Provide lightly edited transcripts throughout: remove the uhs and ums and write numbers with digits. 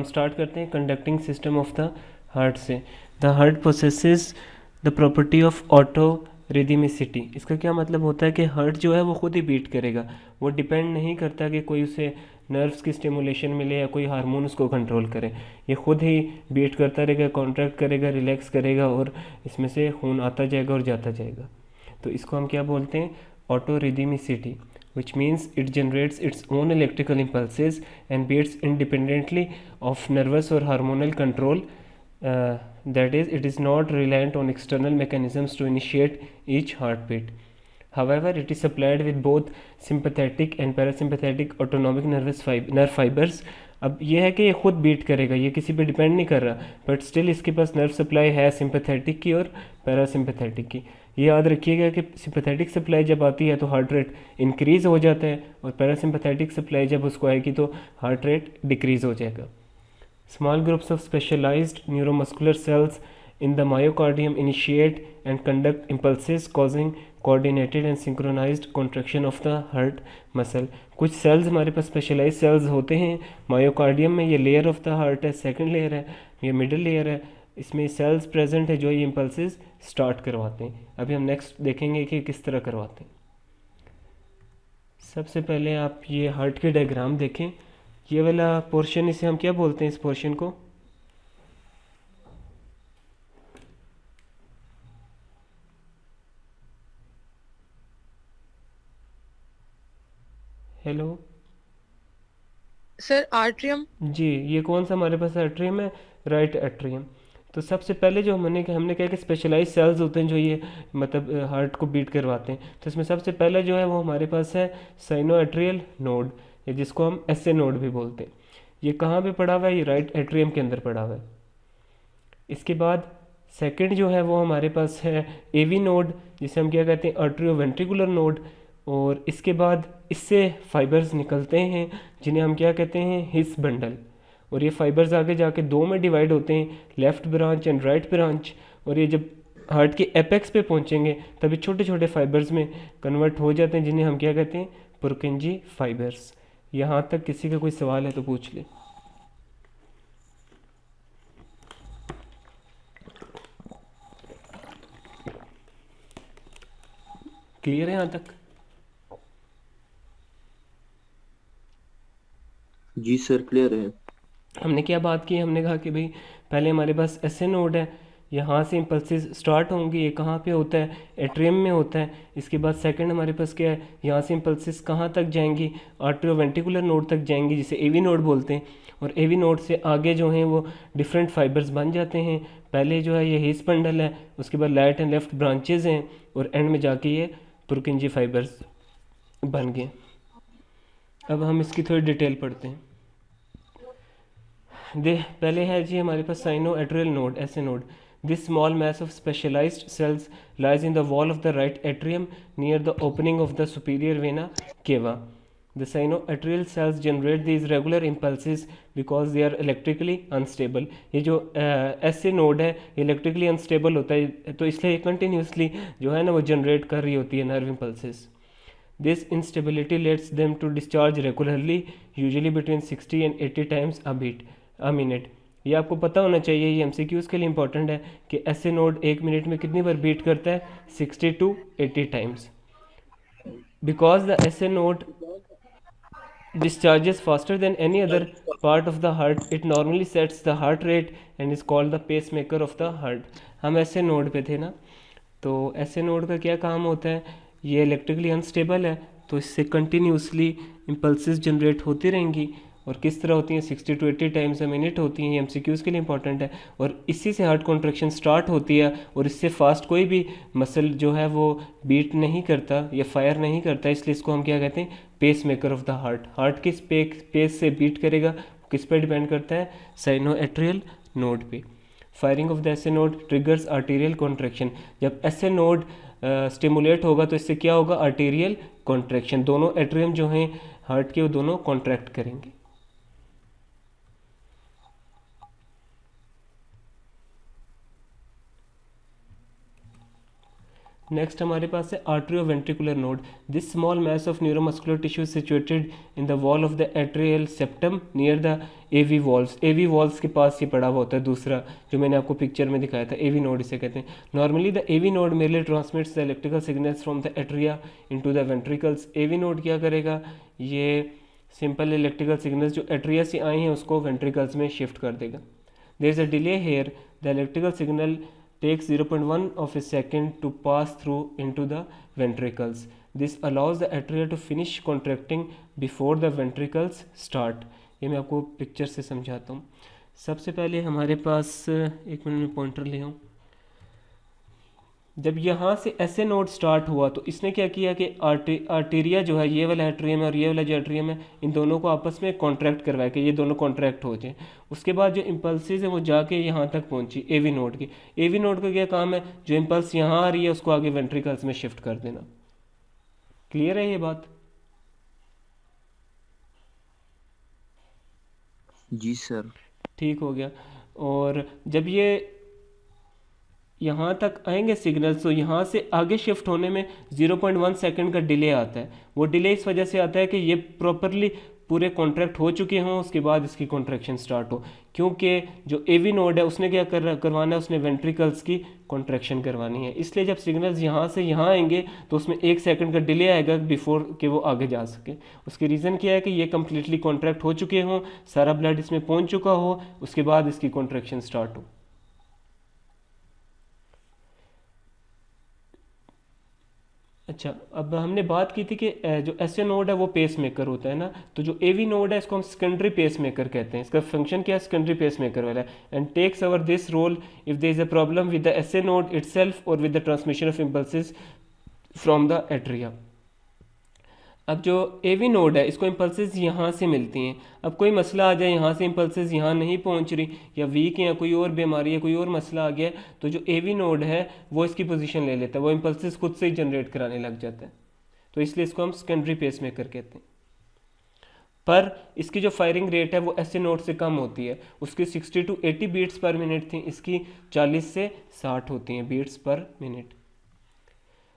Start करते हैं conducting system of the heart से। The heart possesses the property of auto rhythmicity. इसका क्या मतलब होता है कि हार्ट जो है वो खुद ही बीट करेगा, वो डिपेंड नहीं करता कि कोई उसे नर्व्स की स्टिमुलेशन मिले या कोई हार्मोन उसको कंट्रोल करे। ये खुद ही बीट करता रहेगा, कॉन्ट्रैक्ट करेगा, रिलैक्स करेगा और इसमें से खून आता जाएगा और जाता जाएगा। तो इसको हम क्या बोलते हैं? Auto rhythmicity, which means it generates its own electrical impulses and beats independently of nervous or hormonal control. That is, it is not reliant on external mechanisms to initiate each heartbeat. However, it is supplied with both sympathetic and parasympathetic autonomic nerve fibers. अब ये है कि ये खुद beat करेगा, ये किसी पे डिपेंड नहीं कर रहा, बट स्टिल इसके पास नर्व सप्लाई है सिंपैथेटिक की और पैरासिम्पैथेटिक की। ये याद रखिएगा कि सिंपैथेटिक सप्लाई जब आती है तो हार्ट रेट इंक्रीज़ हो जाता है और पैरासिम्पैथेटिक सप्लाई जब उसको आएगी तो हार्ट रेट डिक्रीज़ हो जाएगा। Small groups of specialised neuromuscular cells in the myocardium initiate and conduct impulses causing coordinated and synchronized contraction of the heart muscle. कुछ सेल्स हमारे पास स्पेशलाइज सेल्स होते हैं मायोकार्डियम में, ये लेयर ऑफ द हार्ट है, second layer है, ये middle layer है, इसमें सेल्स प्रेजेंट है जो ये इम्पल्सेस स्टार्ट करवाते हैं। अभी हम नेक्स्ट देखेंगे कि किस तरह करवाते हैं। सबसे पहले आप ये हार्ट के डायग्राम देखें, ये वाला पोर्शन, इसे हम क्या बोलते हैं इस पोर्शन को? Hello sir atrium. जी, ये कौन सा हमारे पास एट्रियम है? Right atrium. तो सबसे पहले जो हमने कहा कि स्पेशलाइज सेल्स होते हैं जो ये मतलब हार्ट को बीट करवाते हैं, तो इसमें सबसे पहले जो है वो हमारे पास है साइनो एट्रियल नोड, या जिसको हम एस ए नोड भी बोलते हैं। ये कहाँ पे पड़ा हुआ है? ये राइट एट्रियम के अंदर पड़ा हुआ है। इसके बाद सेकंड जो है वो हमारे पास है एवी नोड, जिसे हम क्या कहते हैं? Atrio ventricular node. और इसके बाद इससे फाइबर्स निकलते हैं जिन्हें हम क्या कहते हैं? हिस बंडल। और ये फाइबर्स आगे जाके दो में डिवाइड होते हैं, left branch and right branch. और ये जब हार्ट के एपेक्स पे पहुंचेंगे तभी छोटे छोटे फाइबर्स में कन्वर्ट हो जाते हैं, जिन्हें हम क्या कहते हैं? पुरकिंजी फाइबर्स। यहाँ तक किसी का कोई सवाल है तो पूछ ले। क्लियर है यहाँ तक? जी सर क्लियर है। हमने क्या बात की? हमने कहा कि भाई पहले हमारे पास ऐसे नोड है, यहाँ से इम्पल्सेस स्टार्ट होंगी, ये कहाँ पे होता है? एट्रियम में होता है। इसके बाद सेकंड हमारे पास क्या है? यहाँ से इम्पल्सेस कहाँ तक जाएंगी? आर्ट्रियोवेंट्रिकुलर नोड तक जाएंगी, जिसे एवी नोड बोलते हैं। और एवी नोड से आगे जो हैं वो डिफरेंट फाइबर्स बन जाते हैं। पहले जो है ये हिस बंडल है, उसके बाद राइट एंड लेफ्ट ब्रांचेज हैं, और एंड में जाके ये पुरकिंजी फाइबर्स बन गए। अब हम इसकी थोड़ी डिटेल पढ़ते हैं। पहले है जी हमारे पास sinoatrial node, SA node. This small mass of specialised cells lies in the wall of the right atrium near the opening of the superior vena cava. The sinoatrial cells generate these regular impulses because they are electrically unstable. ये जो ऐसे node है electrically unstable होता है, तो इसलिए continuously जो है ना वो जनरेट कर रही होती है nerve impulses. This instability leads them to discharge regularly, usually between 60 and 80 times a minute. ये आपको पता होना चाहिए, ये MCQs के लिए इंपॉर्टेंट है कि ऐसे नोड एक मिनट में कितनी बार बीट करता है? 60 to 80 times. Because the SA node discharges faster than any other part of the heart, it normally sets the heart rate and is called the pacemaker of the heart. हम ऐसे node पे थे ना, तो ऐसे node का क्या काम होता है? ये इलेक्ट्रिकली अनस्टेबल है, तो इससे कंटिन्यूसली इम्पल्सेस जनरेट होती रहेंगी। और किस तरह होती हैं? 60 to 80 टाइम्स अ मिनट होती हैं। ये MCQs के लिए इंपॉर्टेंट है। और इसी से हार्ट कॉन्ट्रैक्शन स्टार्ट होती है, और इससे फास्ट कोई भी मसल जो है वो बीट नहीं करता या फायर नहीं करता, इसलिए इसको हम क्या कहते हैं? Pacemaker of the heart. Heart किस पेस से बीट करेगा, किस पे डिपेंड करता है? साइनो एट्रियल नोड पे। Firing of the SA node triggers arterial contraction. जब ऐसे नोड स्टिमुलेट होगा तो इससे क्या होगा? Arterial contraction. दोनों एट्रियम जो हैं हार्ट के वो दोनों कॉन्ट्रैक्ट करेंगे। नेक्स्ट हमारे पास है atrioventricular node. This small mass of neuromuscular tissue situated in the wall of the atrial septum near the AV valves. AV valves के पास ये पड़ा हुआ होता है, दूसरा जो मैंने आपको पिक्चर में दिखाया था, एवी नोड इसे कहते हैं। Normally the AV node merely transmits the electrical signals from the atria into the ventricles. AV node क्या करेगा, ये सिंपल इलेक्ट्रिकल सिग्नल्स जो एट्रिया से आए हैं उसको वेंट्रिकल्स में शिफ्ट कर देगा। There is a delay here, the electrical signal takes 0.1 of a second to pass through into the ventricles. This allows the atria to finish contracting before the ventricles start. ये मैं आपको picture से समझाता हूँ। सबसे पहले हमारे पास एक मिनट में पॉइंटर ले आऊँ। जब यहाँ से ऐसे नोड स्टार्ट हुआ तो इसने क्या किया कि आर्टेरिया जो है, ये वाला एट्रियम है और ये वाला जो एट्रियम है, इन दोनों को आपस में कॉन्ट्रैक्ट करवाया कि ये दोनों कॉन्ट्रैक्ट हो जाए। उसके बाद जो इम्पल्सेस है वो जाके यहाँ तक पहुँची एवी नोड की। एवी नोड का क्या काम है, जो इम्पल्स यहाँ आ रही है उसको आगे वेंट्रिकल्स में शिफ्ट कर देना। क्लियर है ये बात? जी सर। ठीक हो गया। और जब ये यहाँ तक आएंगे सिग्नल्स तो यहाँ से आगे शिफ्ट होने में 0.1 सेकंड का डिले आता है। वो डिले इस वजह से आता है कि ये प्रॉपरली पूरे कॉन्ट्रैक्ट हो चुके हों, उसके बाद इसकी कॉन्ट्रैक्शन स्टार्ट हो। क्योंकि जो एवी नोड है उसने क्या करवाना है, उसने वेंट्रिकल्स की कॉन्ट्रैक्शन करवानी है। इसलिए जब सिग्नल्स यहाँ से यहाँ आएंगे तो उसमें 1 सेकंड का डिले आएगा बिफोर कि वो आगे जा सके। उसकी रीज़न क्या है कि ये कम्प्लीटली कॉन्ट्रैक्ट हो चुके हों, सारा ब्लड इसमें पहुँच चुका हो, उसके बाद इसकी कॉन्ट्रैक्शन स्टार्ट हो। अच्छा, अब हमने बात की थी कि जो एस ए नोड है वो पेस मेकर होता है ना, तो जो ए वी नोड है इसको हम सेकेंडरी पेस मेकर कहते हैं। इसका फंक्शन क्या है, सेकेंडरी पेस मेकर वाला है, and takes over this role if there is a problem with the S A node itself और with the transmission of impulses from the atria. अब जो ए वी नोड है इसको impulses यहाँ से मिलती हैं। अब कोई मसला आ जाए, यहाँ से इम्पल्सेस यहाँ नहीं पहुँच रही, या वीक है, या कोई और बीमारी है, कोई और मसला आ गया, तो जो ए वी नोड है वो इसकी पोजीशन ले लेता है, वो इम्पल्सेस खुद से ही जनरेट कराने लग जाता है। तो इसलिए इसको हम सेकेंडरी पेस मेकर कहते हैं। पर इसकी जो फायरिंग रेट है वो ऐसे नोड से कम होती है। उसकी 60 to 80 बीट्स पर मिनट थी, इसकी 40 से 60 होती हैं बीट्स पर मिनट।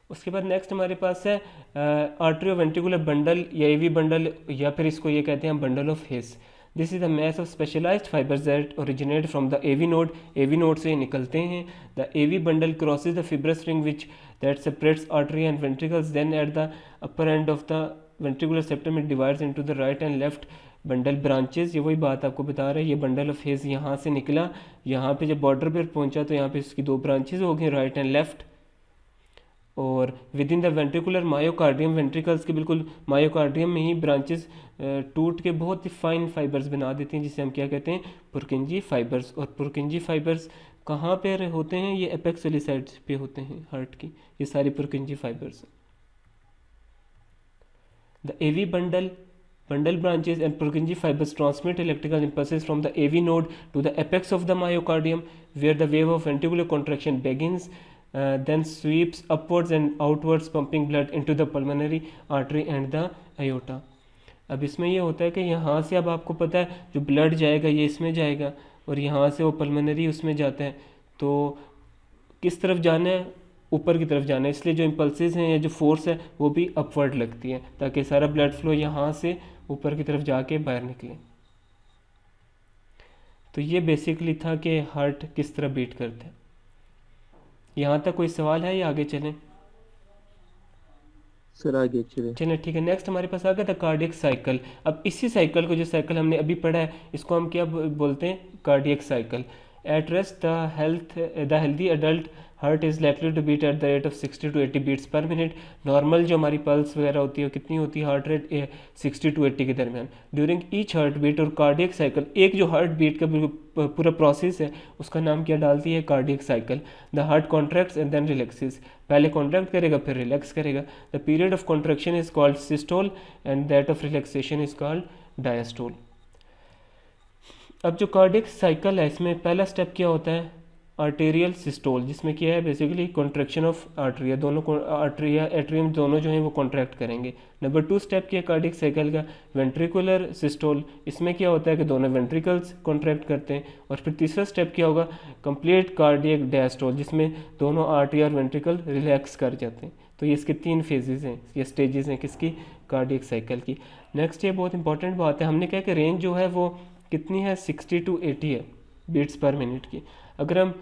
उसके बाद नेक्स्ट हमारे पास है आर्ट्रियोवेंट्रिकुलर बंडल या एवी बंडल, या फिर इसको ये कहते हैं bundle of His. This is the mass of specialised fibres that originate from the AV node. AV node से निकलते हैं। The AV bundle crosses the fibrous ring which that separates artery and ventricles, then at the upper end of the ventricular septum it divides into the right and left bundle branches. ये वही बात आपको बता रहा है, ये bundle of हिस यहाँ से निकला, यहाँ पे जब बॉर्डर पर पहुँचा तो यहाँ पे इसकी 2 ब्रांचेज हो गई, राइट एंड लेफ्ट। और with in the ventricular myocardium, ventricles के बिल्कुल मायोकार्डियम में ही ब्रांचेस टूट के बहुत ही फाइन फाइबर्स बना देते हैं, जिसे हम क्या कहते हैं, पुरकिंजी फाइबर्स। और पुरकिंजी फाइबर्स कहाँ पे होते हैं, ये एपेक्स वाली साइड पे होते हैं हार्ट की, ये सारी Purkinje fibres. The AV bundle branches and Purkinje fibers transmit electrical impulses from the AV node to the apex of the myocardium, where the wave of ventricular contraction begins, then sweeps upwards and outwards, pumping blood into the pulmonary artery and the aorta. अब इसमें ये होता है कि यहाँ से, अब आपको पता है जो ब्लड जाएगा ये इसमें जाएगा, और यहाँ से वो पल्मोनरी उसमें जाता है, तो किस तरफ जाना है, ऊपर की तरफ जाना है। इसलिए जो इम्पल्सेस हैं या जो फोर्स है वो भी अपवर्ड लगती है, ताकि सारा ब्लड फ्लो यहाँ से ऊपर की तरफ जाके बाहर निकले। तो ये बेसिकली था कि हार्ट किस तरह बीट करता है। यहाँ तक कोई सवाल है या आगे चलें? सर आगे चलें, ठीक है। नेक्स्ट हमारे पास आ गया था कार्डियक साइकिल। अब इसी साइकिल को, जो साइकिल हमने अभी पढ़ा है, इसको हम क्या बोलते हैं, cardiac cycle. At rest the healthy adult heart is likely to beat at the rate of 60 to 80 beats per minute. Normal जो हमारी पल्स वगैरह होती है कितनी होती है, हार्ट रेट 60 to 80 के दरमियान ड्यूरिंग ईच हार्ट बीट। और कार्डियक साइकिल, एक जो हार्ट बीट का पूरा प्रोसेस है उसका नाम क्या डालती है, cardiac cycle. The heart contracts and then relaxes, पहले कॉन्ट्रैक्ट करेगा फिर रिलैक्स करेगा। The period of contraction is called systole and that of relaxation is called diastole. अब जो कार्डियक साइकिल है इसमें पहला स्टेप क्या होता है, आर्टेरियल सिस्टोल, जिसमें क्या है बेसिकली कॉन्ट्रैक्शन ऑफ आर्टरिया, दोनों आर्टरिया एट्रियम दोनों जो हैं वो कॉन्ट्रैक्ट करेंगे। नंबर 2 स्टेप क्या है कार्डियक साइकिल का, वेंट्रिकुलर सिस्टोल, इसमें क्या होता है कि दोनों वेंट्रिकल्स कॉन्ट्रैक्ट करते हैं। और फिर तीसरा स्टेप क्या होगा, कंप्लीट कार्डियक डायस्टोल, जिसमें दोनों आर्टरी और वेंट्रिकल रिलैक्स कर जाते हैं। तो ये इसके 3 फेजेस हैं या स्टेजेस हैं किसकी, कार्डियक साइकिल की। नेक्स्ट ये बहुत इंपॉर्टेंट बात है, हमने कहा कि रेंज जो है वो कितनी है 60 to 80 है बीट्स पर मिनट की। अगर हम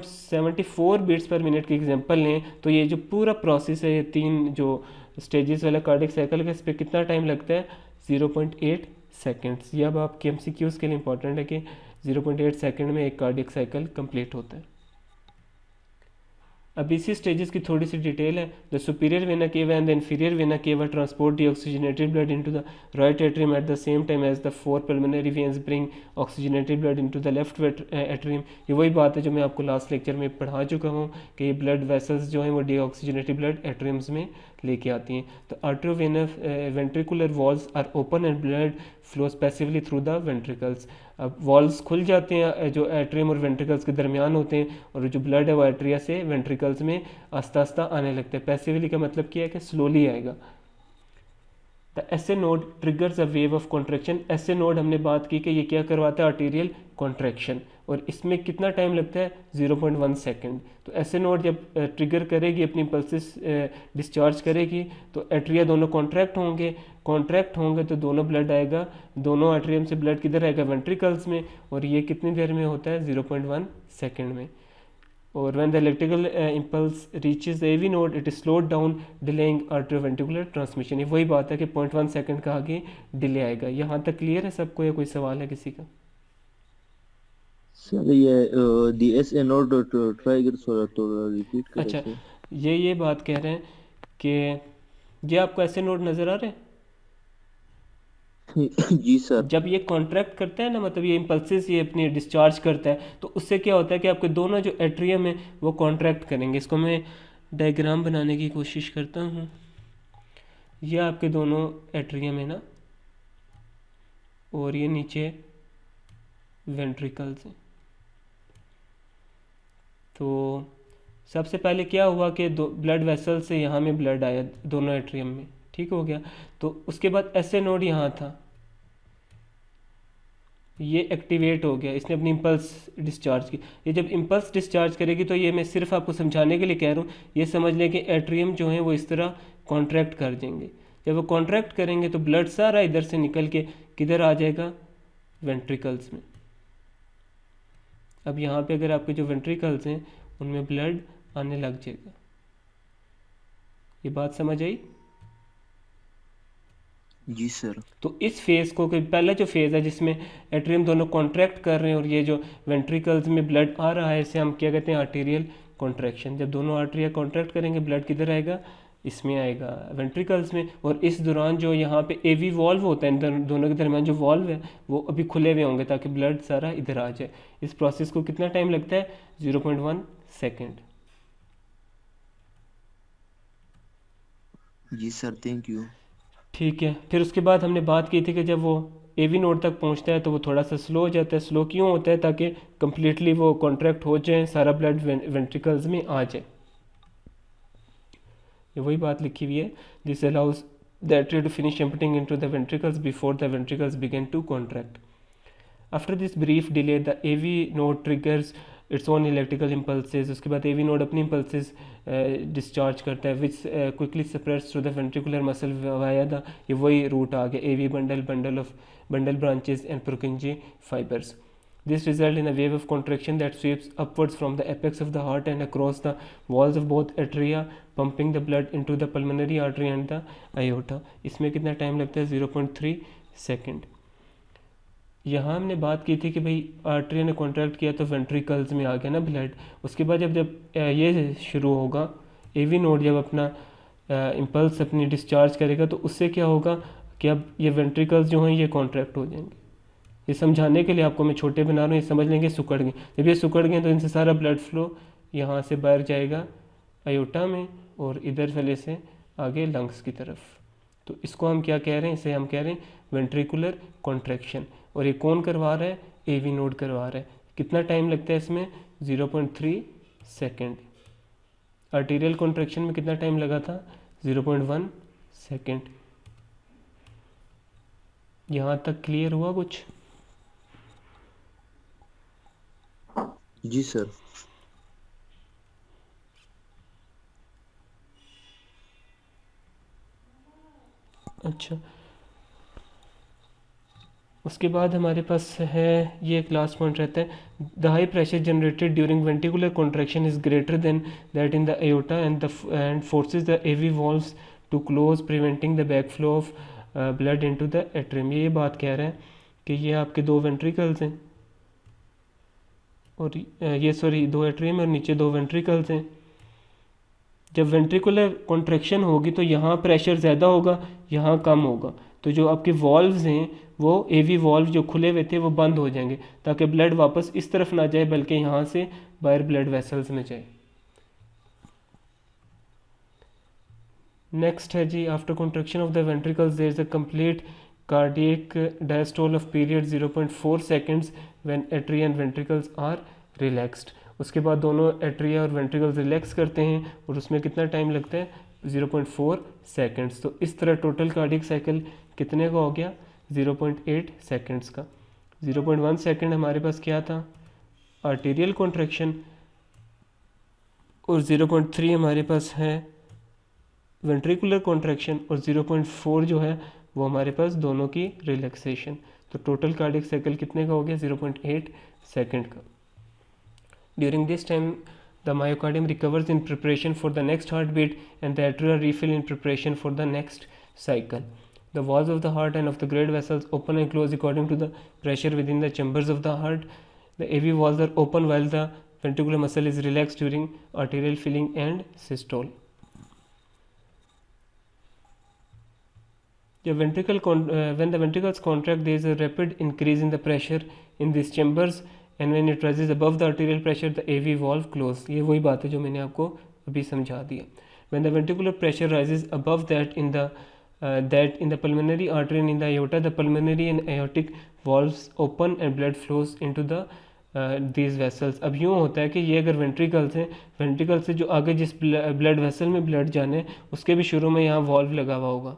74 बीट्स पर मिनट की एग्जांपल लें तो ये जो पूरा प्रोसेस है, ये 3 जो स्टेजेस वाला कार्डियक साइकिल का, इस पर कितना टाइम लगता है 0.8 सेकेंड्स। ये अब आपके MCQs के लिए इंपॉर्टेंट है कि 0.8 सेकेंड में एक कार्डियक साइकिल कंप्लीट होता है। अब इसी स्टेजेस की थोड़ी सी डिटेल है। The superior vena cava and the inferior vena cava transport the oxygenated blood into the right atrium at the same time as the 4 pulmonary veins bring oxygenated blood into the left atrium. ये वही बात है जो मैं आपको last lecture में पढ़ा चुका हूँ कि ये ब्लड वेसल्स जो हैं वो डीऑक्सीजनेटेड ब्लड एट्रियम्स में लेके आती हैं। तो arteriovenous ventricular valves are open and blood flows passively through the ventricles. अब वॉल्स खुल जाते हैं जो एट्रियम और वेंट्रिकल्स के दरमियान होते हैं, और जो ब्लड है वो एट्रिया से वेंट्रिकल्स में आस्ता आस्ता आने लगता है। पैसिवली का मतलब क्या है कि स्लोली आएगा। The S A node triggers a wave of contraction. S A node हमने बात की कि ये क्या करवाता है, आर्टीरियल कॉन्ट्रैक्शन, और इसमें कितना टाइम लगता है 0.1 सेकेंड। तो एस ए नोड जब ट्रिगर करेगी, अपनी पल्सेस डिस्चार्ज करेगी, तो एट्रिया दोनों कॉन्ट्रैक्ट होंगे तो दोनों ब्लड आएगा, दोनों एट्रियम से ब्लड किधर आएगा, वेंट्रिकल्स में, और ये कितनी देर में होता है 0.1 सेकेंड में। और when the electrical impulse reaches the AV node it is slowed down delaying arterioventricular transmission। ये वही बात है कि 0.1 सेकंड का आगे डिले आएगा। यहाँ तक क्लियर है सबको या कोई सवाल है किसी का? सर ये दी एस ए नोड ट्राइगर थोड़ा रिपीट करें अच्छा, सर। ये बात कह रहे हैं कि ये आपको ऐसे नोड नज़र आ रहे हैं जी सर। जब ये कॉन्ट्रैक्ट करता है ना, मतलब ये इम्पल्सेस ये अपनी डिस्चार्ज करता है, तो उससे क्या होता है कि आपके दोनों जो एट्रियम है वो कॉन्ट्रैक्ट करेंगे। इसको मैं डायग्राम बनाने की कोशिश करता हूँ। ये आपके दोनों एट्रियम है ना, और ये नीचे वेंट्रिकल्स हैं। तो सबसे पहले क्या हुआ कि ब्लड वेसल से यहाँ में ब्लड आया दोनों एट्रियम में, ठीक हो गया। तो उसके बाद एसए नोड यहाँ था, ये एक्टिवेट हो गया, इसने अपनी इम्पल्स डिस्चार्ज की। ये जब इम्पल्स डिस्चार्ज करेगी तो ये मैं सिर्फ आपको समझाने के लिए कह रहा हूँ, ये समझ लें कि एट्रियम जो है वो इस तरह कॉन्ट्रैक्ट कर देंगे। जब वो कॉन्ट्रैक्ट करेंगे तो ब्लड सारा इधर से निकल के किधर आ जाएगा, वेंट्रिकल्स में। अब यहाँ पे अगर आपके जो वेंट्रिकल्स हैं उनमें ब्लड आने लग जाएगा। ये बात समझ आई? जी सर। तो इस फेज़ को, पहला जो फेज़ है जिसमें एट्रियम दोनों कॉन्ट्रैक्ट कर रहे हैं और ये जो वेंट्रिकल्स में ब्लड आ रहा है, इसे हम क्या कहते हैं, आर्टेरियल कॉन्ट्रैक्शन। जब दोनों आर्टरिया कॉन्ट्रैक्ट करेंगे ब्लड किधर आएगा, इसमें आएगा, वेंट्रिकल्स में। और इस दौरान जो यहाँ पे एवी वॉल्व होता है, इन दोनों के दरमियान जो वॉल्व है वो अभी खुले हुए होंगे ताकि ब्लड सारा इधर आ जाए। इस प्रोसेस को कितना टाइम लगता है, 0.1 सेकेंड। जी सर, थैंक यू। ठीक है, फिर उसके बाद हमने बात की थी कि जब वो एवी नोड तक पहुंचता है तो वो थोड़ा सा स्लो हो जाता है। स्लो क्यों होता है, ताकि कम्प्लीटली वो कॉन्ट्रैक्ट हो जाए, सारा ब्लड वेंट्रिकल्स में आ जाए। ये वही बात लिखी हुई है, this allows the atria to finish emptying into the ventricles before the ventricles begin to contract. After this brief delay the AV node triggers its own electrical impulses. उसके बाद एवी नोड अपनी इम्पल्सेस डिस्चार्ज करता है which quickly spreads through the ventricular muscle via the, ये वही route आ गया, AV bundle branches and Purkinje fibres. This results in a wave of contraction that sweeps upwards from the apex of the heart and across the walls of both atria, pumping the blood into the pulmonary artery and the aorta। इसमें कितना time लगता है, 0.3 second. यहाँ हमने बात की थी कि भाई आर्टरी ने कॉन्ट्रैक्ट किया तो वेंट्रिकल्स में आ गया ना ब्लड। उसके बाद जब ये शुरू होगा, एवी नोड जब अपना इम्पल्स अपनी डिस्चार्ज करेगा तो उससे क्या होगा कि अब ये वेंट्रिकल्स जो हैं ये कॉन्ट्रैक्ट हो जाएंगे। ये समझाने के लिए आपको मैं छोटे बना रहा हूँ, ये समझ लेंगे सुकड़ गए। जब ये सुकड़ गए तो इनसे सारा ब्लड फ्लो यहाँ से बाहर जाएगा आयोटा में और इधर वाले से आगे लंग्स की तरफ। तो इसको हम क्या कह रहे हैं, इसे हम कह रहे हैं वेंट्रिकुलर कॉन्ट्रैक्शन। और ये कौन करवा रहा है, एवी नोड करवा रहा है। कितना टाइम लगता है इसमें? 0.3 सेकेंड। आर्टीरियल कॉन्ट्रैक्शन में कितना टाइम लगा था? 0.1 सेकेंड। यहाँ तक क्लियर हुआ कुछ? जी सर। अच्छा, उसके बाद हमारे पास है ये एक लास्ट पॉइंट रहता है, the high pressure generated during ventricular contraction is greater than that in the aorta and forces the AV valves to close preventing the backflow of blood into the atrium. ये बात कह रहा है कि ये आपके दो वेंट्रिकल्स हैं और ये सॉरी दो एट्रियम और नीचे दो वेंट्रिकल्स हैं। जब वेंट्रिकुलर कॉन्ट्रैक्शन होगी तो यहाँ प्रेशर ज़्यादा होगा, यहाँ कम होगा, तो जो आपके वॉल्व्स हैं वो एवी वॉल्व जो खुले हुए थे वो बंद हो जाएंगे ताकि ब्लड वापस इस तरफ ना जाए बल्कि यहाँ से बाहर ब्लड वेसल्स में जाए। नेक्स्ट है जी, after contraction of the ventricles there is a complete cardiac diastole of period 0.4 seconds when atria and ventricles are relaxed. उसके बाद दोनों एट्रिया और वेंट्रिकल्स रिलैक्स करते हैं और उसमें कितना टाइम लगता है? 0.4 सेकेंड्स। तो इस तरह टोटल कार्डियक साइकिल कितने का हो गया? 0.8 सेकेंड्स का। 0.1 सेकेंड हमारे पास क्या था? आर्टीरियल कॉन्ट्रैक्शन, और 0.3 हमारे पास है वेंट्रिकुलर कॉन्ट्रैक्शन, और 0.4 जो है वो हमारे पास दोनों की रिलैक्सेशन। तो टोटल कार्डियक साइकिल कितने का हो गया? 0.8 सेकेंड का। During this time the myocardium recovers in preparation for the next heartbeat and the atria refill in preparation for the next cycle. The walls of the heart and of the great vessels open and close according to the pressure within the chambers of the heart. The AV walls are open while the ventricular muscle is relaxed during arterial filling and systole. When the ventricles contract, there is a rapid increase in the pressure in these chambers, and when it rises above the arterial pressure, the AV valve close. ये वही बात है जो मैंने आपको अभी समझा दिया। When the ventricular pressure rises above that in the pulmonary artery and in the aorta, the pulmonary and aortic valves open and blood flows into these vessels. अब यूँ होता है कि ये अगर वेंट्रिकल्स हैं, वेंट्रिकल से जो आगे जिस ब्लड वेसल में ब्लड जाने उसके भी शुरू में यहाँ वॉल्व लगा हुआ होगा।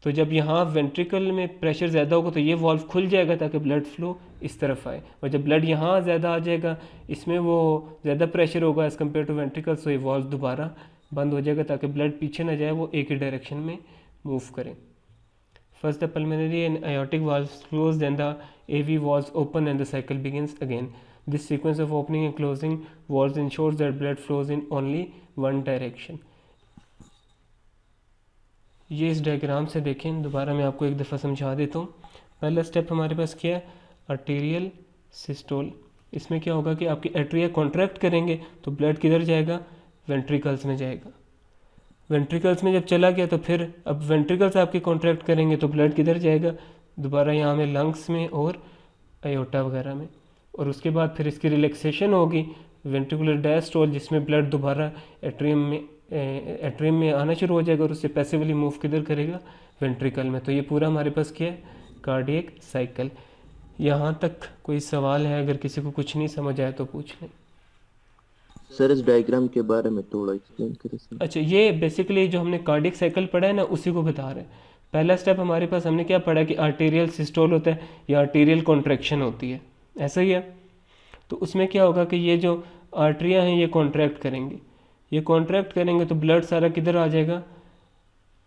तो जब यहाँ वेंट्रिकल में प्रेशर ज़्यादा होगा तो ये वॉल्व खुल जाएगा ताकि ब्लड फ्लो इस तरफ आए, और जब ब्लड यहाँ ज़्यादा आ जाएगा इसमें वो ज़्यादा प्रेशर होगा एज़ कम्पेयर टू वेंट्रिकल्स, तो ये वॉल्व दोबारा बंद हो जाएगा ताकि ब्लड पीछे ना जाए, वो एक ही डायरेक्शन में मूव करें। First the pulmonary and aortic valves close, then the AV valves open and the cycle begins again. This sequence of opening and closing valves ensures that blood flows in only one direction. ये इस diagram से देखें, दोबारा मैं आपको एक दफ़ा समझा देता हूँ। पहला स्टेप हमारे पास क्या है? Arterial systole. इसमें क्या होगा कि आपकी एट्रिया कॉन्ट्रैक्ट करेंगे तो ब्लड किधर जाएगा? वेंट्रिकल्स में जाएगा। वेंट्रिकल्स में जब चला गया तो फिर अब वेंट्रिकल्स आपके कॉन्ट्रैक्ट करेंगे तो ब्लड किधर जाएगा? दोबारा यहाँ में लंग्स में और आयोटा वगैरह में, और उसके बाद फिर इसकी रिलैक्सेशन होगी वेंट्रिकुलर डायस्टोल, जिसमें ब्लड दोबारा एट्रियम में आना शुरू हो जाएगा और उससे पैसिवली मूव किधर करेगा? वेंट्रिकल में। तो ये पूरा हमारे पास क्या है? Cardiac cycle. यहाँ तक कोई सवाल है? अगर किसी को कुछ नहीं समझ आया तो पूछ लें। सर इस डायग्राम के बारे में थोड़ा एक्सप्लेन करें सर। अच्छा, ये बेसिकली जो हमने कार्डियक साइकिल पढ़ा है ना उसी को बता रहे हैं। पहला स्टेप हमारे पास हमने क्या पढ़ा कि आर्टेरियल सिस्टोल होता है या आर्टेरियल कॉन्ट्रैक्शन होती है, ऐसा ही है। तो उसमें क्या होगा कि ये जो आर्टरियाँ हैं ये कॉन्ट्रैक्ट करेंगे, ये कॉन्ट्रैक्ट करेंगे तो ब्लड सारा किधर आ जाएगा?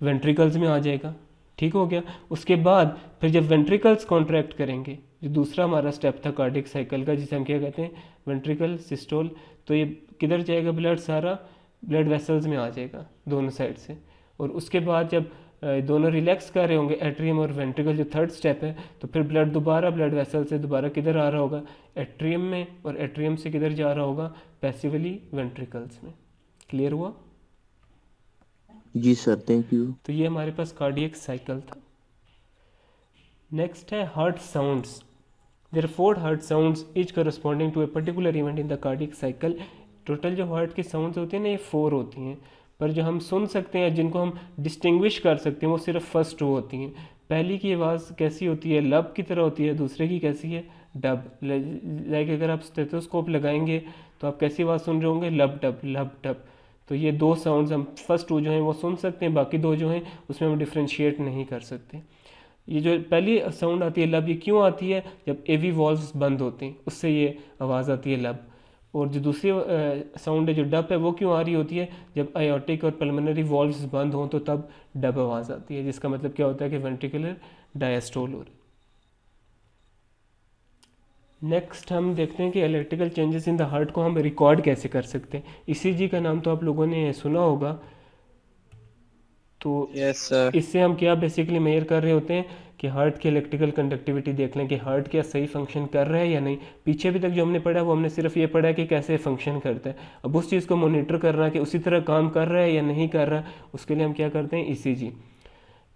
वेंट्रिकल्स में आ जाएगा। ठीक हो गया। उसके बाद फिर जब वेंट्रिकल्स कॉन्ट्रैक्ट करेंगे, जो दूसरा हमारा स्टेप था कार्डियक साइकिल का, जिसे हम क्या कहते हैं? वेंट्रिकल सिस्टोल, तो ये किधर जाएगा? ब्लड सारा ब्लड वेसल्स में आ जाएगा दोनों साइड से। और उसके बाद जब दोनों रिलैक्स कर रहे होंगे एट्रियम और वेंट्रिकल, जो थर्ड स्टेप है, तो फिर ब्लड दोबारा ब्लड वेसल से दोबारा किधर आ रहा होगा? एट्रियम में, और एट्रियम से किधर जा रहा होगा? पैसिवली वेंट्रिकल्स में। क्लियर हुआ? जी सर, थैंक यू। तो ये हमारे पास कार्डियक साइकिल था। नेक्स्ट है heart sounds. There are 4 heart sounds each corresponding to a particular event in the cardiac cycle. Total जो हार्ट की साउंड्स होती हैं ना, ये 4 होती हैं, पर जो हम सुन सकते हैं, जिनको हम डिस्टिंग्विश कर सकते हैं, वो सिर्फ फर्स्ट 2 होती हैं। पहली की आवाज़ कैसी होती है, लब की तरह होती है, दूसरे की कैसी है, डब। लाइक अगर आप स्टेथोस्कोप लगाएंगे तो आप कैसी आवाज़ सुन रहे होंगे, लब डब लब डब। तो ये दो साउंड्स हम फर्स्ट टू जो हैं वो सुन सकते हैं, बाकी दो जो हैं उसमें हम डिफ्रेंशिएट नहीं कर सकते। ये जो पहली साउंड आती है लब, ये क्यों आती है, जब एवी वॉल्व्स बंद होते हैं उससे ये आवाज़ आती है लब। और जो दूसरी साउंड है जो डब है, वो क्यों आ रही होती है, जब आयोटिक और पल्मोनरी वॉल्व्स बंद हों तो तब डब आवाज़ आती है, जिसका मतलब क्या होता है कि वेंट्रिकुलर डायस्टोल हो रहा है। नेक्स्ट हम देखते हैं कि electrical changes in the heart को हम रिकॉर्ड कैसे कर सकते हैं। ईसीजी का नाम तो आप लोगों ने सुना होगा। तो यस सर। इससे हम क्या बेसिकली मेजर कर रहे होते हैं कि हार्ट की इलेक्ट्रिकल कंडक्टिविटी देख लें कि हार्ट क्या सही फंक्शन कर रहा है या नहीं। पीछे भी तक जो हमने पढ़ा वो हमने सिर्फ ये पढ़ा कि कैसे फंक्शन करता है। अब उस चीज़ को मॉनिटर करना कि उसी तरह काम कर रहा है या नहीं कर रहा, उसके लिए हम क्या करते हैं, ECG.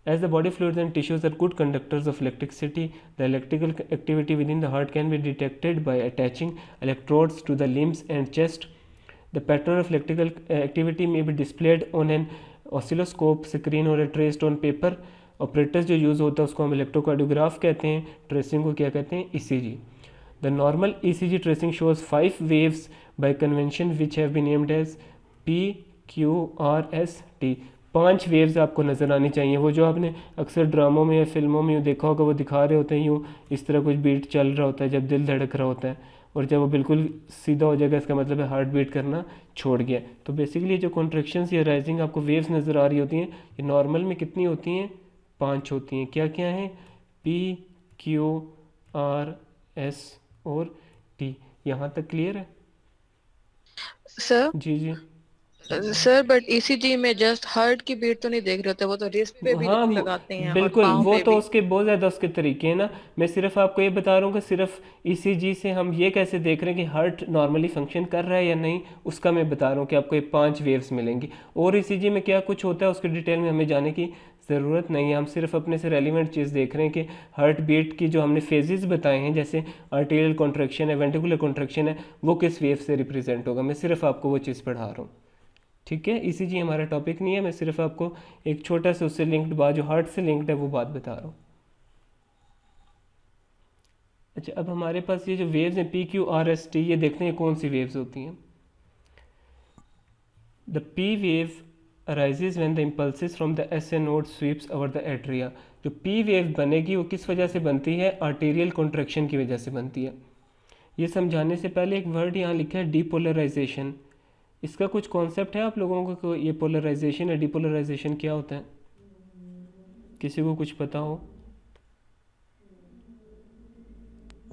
As the body fluids and tissues are good conductors of electricity, the electrical activity within the heart can be detected by attaching electrodes to the limbs and chest. The pattern of electrical activity may be displayed on an oscilloscope screen or traced on paper. Operators जो use होता है उसको हम electrocardiograph कहते हैं, tracing को क्या कहते हैं, ECG. The normal ECG tracing shows 5 waves by convention which have been named as P, Q, R, S, T। 5 waves आपको नज़र आनी चाहिए। वो जो आपने अक्सर ड्रामों में या फिल्मों में यूँ देखा होगा, वो दिखा रहे होते हैं यूँ इस तरह कुछ बीट चल रहा होता है जब दिल धड़क रहा होता है, और जब वो बिल्कुल सीधा हो जाएगा इसका मतलब है हार्ट बीट करना छोड़ गया। तो बेसिकली जो कॉन्ट्रैक्शंस या राइजिंग आपको वेव्स नज़र आ रही होती हैं, ये नॉर्मल में कितनी होती हैं, 5 होती हैं। क्या क्या हैं, P, Q, R, S और T। यहाँ तक क्लियर है? सर जी जी सर बट ईसीजी में जस्ट हार्ट की बीट तो नहीं देख रहे होते, वो तो रिस्ट पे भी हाँ लगाते हैं और बिल्कुल, पाँव वो पे तो भी। उसके बहुत ज़्यादा उसके तरीके हैं ना। मैं सिर्फ आपको ये बता रहा हूँ कि सिर्फ ईसीजी से हम ये कैसे देख रहे हैं कि हार्ट नॉर्मली फंक्शन कर रहा है या नहीं, उसका मैं बता रहा हूँ कि आपको ये 5 वेव्स मिलेंगी। और ईसीजी में क्या कुछ होता है उसके डिटेल में हमें जाने की ज़रूरत नहीं है। हम सिर्फ अपने से रेलिवेंट चीज़ देख रहे हैं कि हार्ट बीट की जो हमने फेजेस बताए हैं, जैसे आर्टेरियल कॉन्ट्रैक्शन है, वेंट्रिकुलर कॉन्ट्रैक्शन है, वो किस वेव से रिप्रेजेंट होगा। मैं सिर्फ आपको वो चीज़ पढ़ा रहा हूँ, ठीक है। ईसीजी हमारा टॉपिक नहीं है, मैं सिर्फ आपको एक छोटा सा उससे लिंक्ड बात, जो हार्ट से लिंक्ड है, वो बात बता रहा हूँ। अच्छा, अब हमारे पास ये जो वेव्स हैं PQRST, ये देखते हैं कौन सी वेव्स होती हैं। The P wave arises when the impulses from the SA node sweeps over the atria. जो P वेव बनेगी वो किस वजह से बनती है, आर्टेरियल कॉन्ट्रैक्शन की वजह से बनती है। ये समझाने से पहले एक वर्ड यहाँ लिखा है डीपोलराइजेशन। इसका कुछ कॉन्सेप्ट है आप लोगों को, ये पोलराइजेशन या डिपोलराइजेशन क्या होता है, किसी को कुछ पता हो?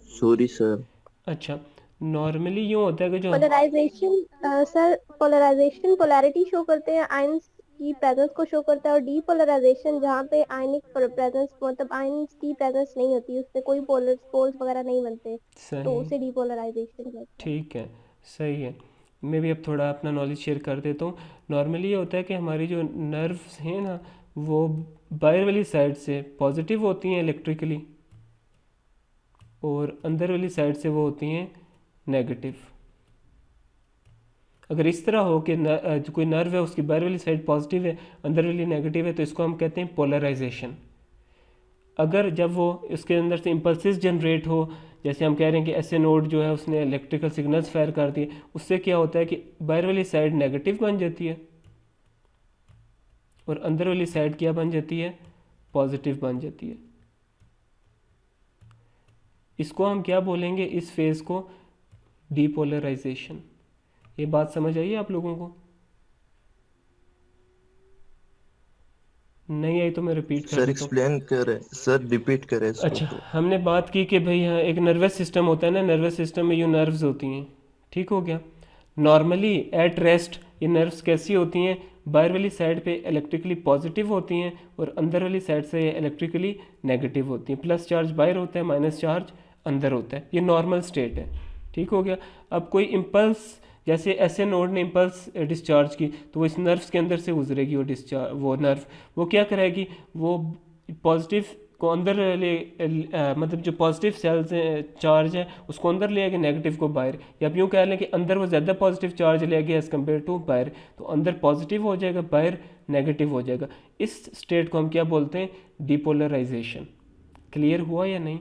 Sorry sir. अच्छा, नॉर्मली यूँ होता है कि जो polarization sir, polarization polarity show करते हैं, आयंस की प्रेजेंस को शो करता है, और डीपोलराइजेशन जहाँ पे आयनिक प्रेजेंस मतलब आयंस की प्रेजेंस नहीं होती, उसमें कोई पोल्स वगैरह नहीं बनते, तो सही, उसे डीपोलराइजेशन कहते हैं। ठीक है, सही है। मैं भी अब थोड़ा अपना नॉलेज शेयर कर देता हूँ। नॉर्मली ये होता है कि हमारी जो नर्व्स हैं ना, वो बाहर वाली साइड से पॉजिटिव होती हैं इलेक्ट्रिकली, और अंदर वाली साइड से वो होती हैं नेगेटिव। अगर इस तरह हो कि जो कोई नर्व है उसकी बाहर वाली साइड पॉजिटिव है, अंदर वाली नेगेटिव है, तो इसको हम कहते हैं पोलराइजेशन। अगर जब वो इसके अंदर से इम्पल्सिस जनरेट हो, जैसे हम कह रहे हैं कि ऐसे नोड जो है उसने इलेक्ट्रिकल सिग्नल्स फायर कर दिए, उससे क्या होता है कि बाहर वाली साइड नेगेटिव बन जाती है और अंदर वाली साइड क्या बन जाती है, पॉजिटिव बन जाती है। इसको हम क्या बोलेंगे, इस फेज को डीपोलराइजेशन। ये बात समझ आई आप लोगों को? नहीं आई तो मैं रिपीट कर सर देता हूँ। एक्सप्लेन करें, सर रिपीट करें इसको। अच्छा, हमने बात की कि भाई यहाँ एक नर्वस सिस्टम होता है ना, नर्वस सिस्टम में यूँ नर्व्स होती हैं, ठीक हो गया। नॉर्मली एट रेस्ट ये नर्व्स कैसी होती हैं, बाहर वाली साइड पे इलेक्ट्रिकली पॉजिटिव होती हैं और अंदर वाली साइड से इलेक्ट्रिकली नेगेटिव होती हैं। प्लस चार्ज बाहर होता है, माइनस चार्ज अंदर होता है। ये नॉर्मल स्टेट है, ठीक हो गया। अब कोई इम्पल्स, जैसे ऐसे नोड ने इम्पल्स डिस्चार्ज की, तो वो इस नर्व्स के अंदर से गुजरेगी, वो डिस्चार्ज, वो नर्व वो क्या करेगी, वो पॉजिटिव को अंदर मतलब जो पॉजिटिव सेल्स चार्ज है उसको अंदर ले आएगा, नेगेटिव को बाहर, या आप यूँ कह लें कि अंदर वो ज़्यादा पॉजिटिव चार्ज ले आएगा एज़ कम्पेयर टू बाहर, तो अंदर पॉजिटिव हो जाएगा, बाहर नेगेटिव हो जाएगा। इस स्टेट को हम क्या बोलते हैं? डिपोलराइजेशन। क्लियर हुआ या नहीं?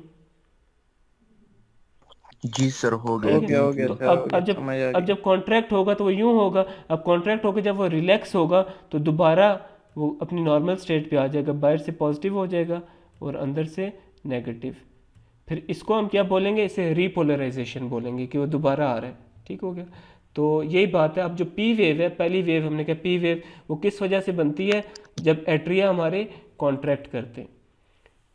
जी सर, हो गया। ठीक है। हो गया तो सर, हो अब गया, जब समझ आ अब गई। जब कॉन्ट्रैक्ट होगा तो वो यूँ होगा, अब कॉन्ट्रैक्ट होकर जब वो रिलैक्स होगा तो दोबारा वो अपनी नॉर्मल स्टेट पे आ जाएगा, बाहर से पॉजिटिव हो जाएगा और अंदर से नेगेटिव। फिर इसको हम क्या बोलेंगे? इसे रीपोलराइजेशन बोलेंगे कि वो दोबारा आ रहा है। ठीक हो गया? तो यही बात है। अब जो पी वेव है, पहली वेव हमने कहा पी वेव, वो किस वजह से बनती है? जब एट्रिया हमारे कॉन्ट्रैक्ट करते हैं।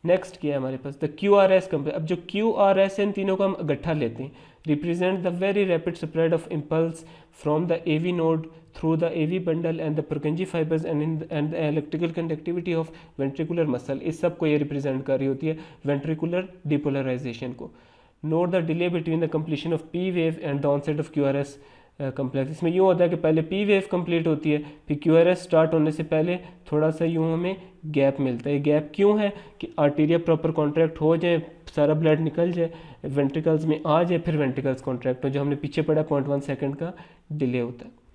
नेक्स्ट क्या है हमारे पास? The Q R S complex. अब जो क्यू आर एस है इन तीनों को हम इकट्ठा लेते हैं। Represent the very rapid spread of impulse from the AV node through the AV bundle and the Purkinje fibres and the electrical conductivity of ventricular muscle. इस सब को ये रिप्रेजेंट कर रही होती है, वेंट्रिकुलर डिपोलराइजेशन को। Note the delay between the completion of P wave and the onset of Q R S complex. इसमें यूँ होता है कि पहले पी वेव कंप्लीट होती है, फिर क्यू आर एस स्टार्ट होने से पहले थोड़ा सा यूँ हमें गैप मिलता है। गैप क्यों है? कि आर्टेरिया प्रॉपर कॉन्ट्रैक्ट हो जाए, सारा ब्लड निकल जाए, वेंट्रिकल्स में आ जाए, फिर वेंट्रिकल्स कॉन्ट्रैक्ट हो। जो हमने पीछे पढ़ा 0.1 सेकेंड का डिले होता है।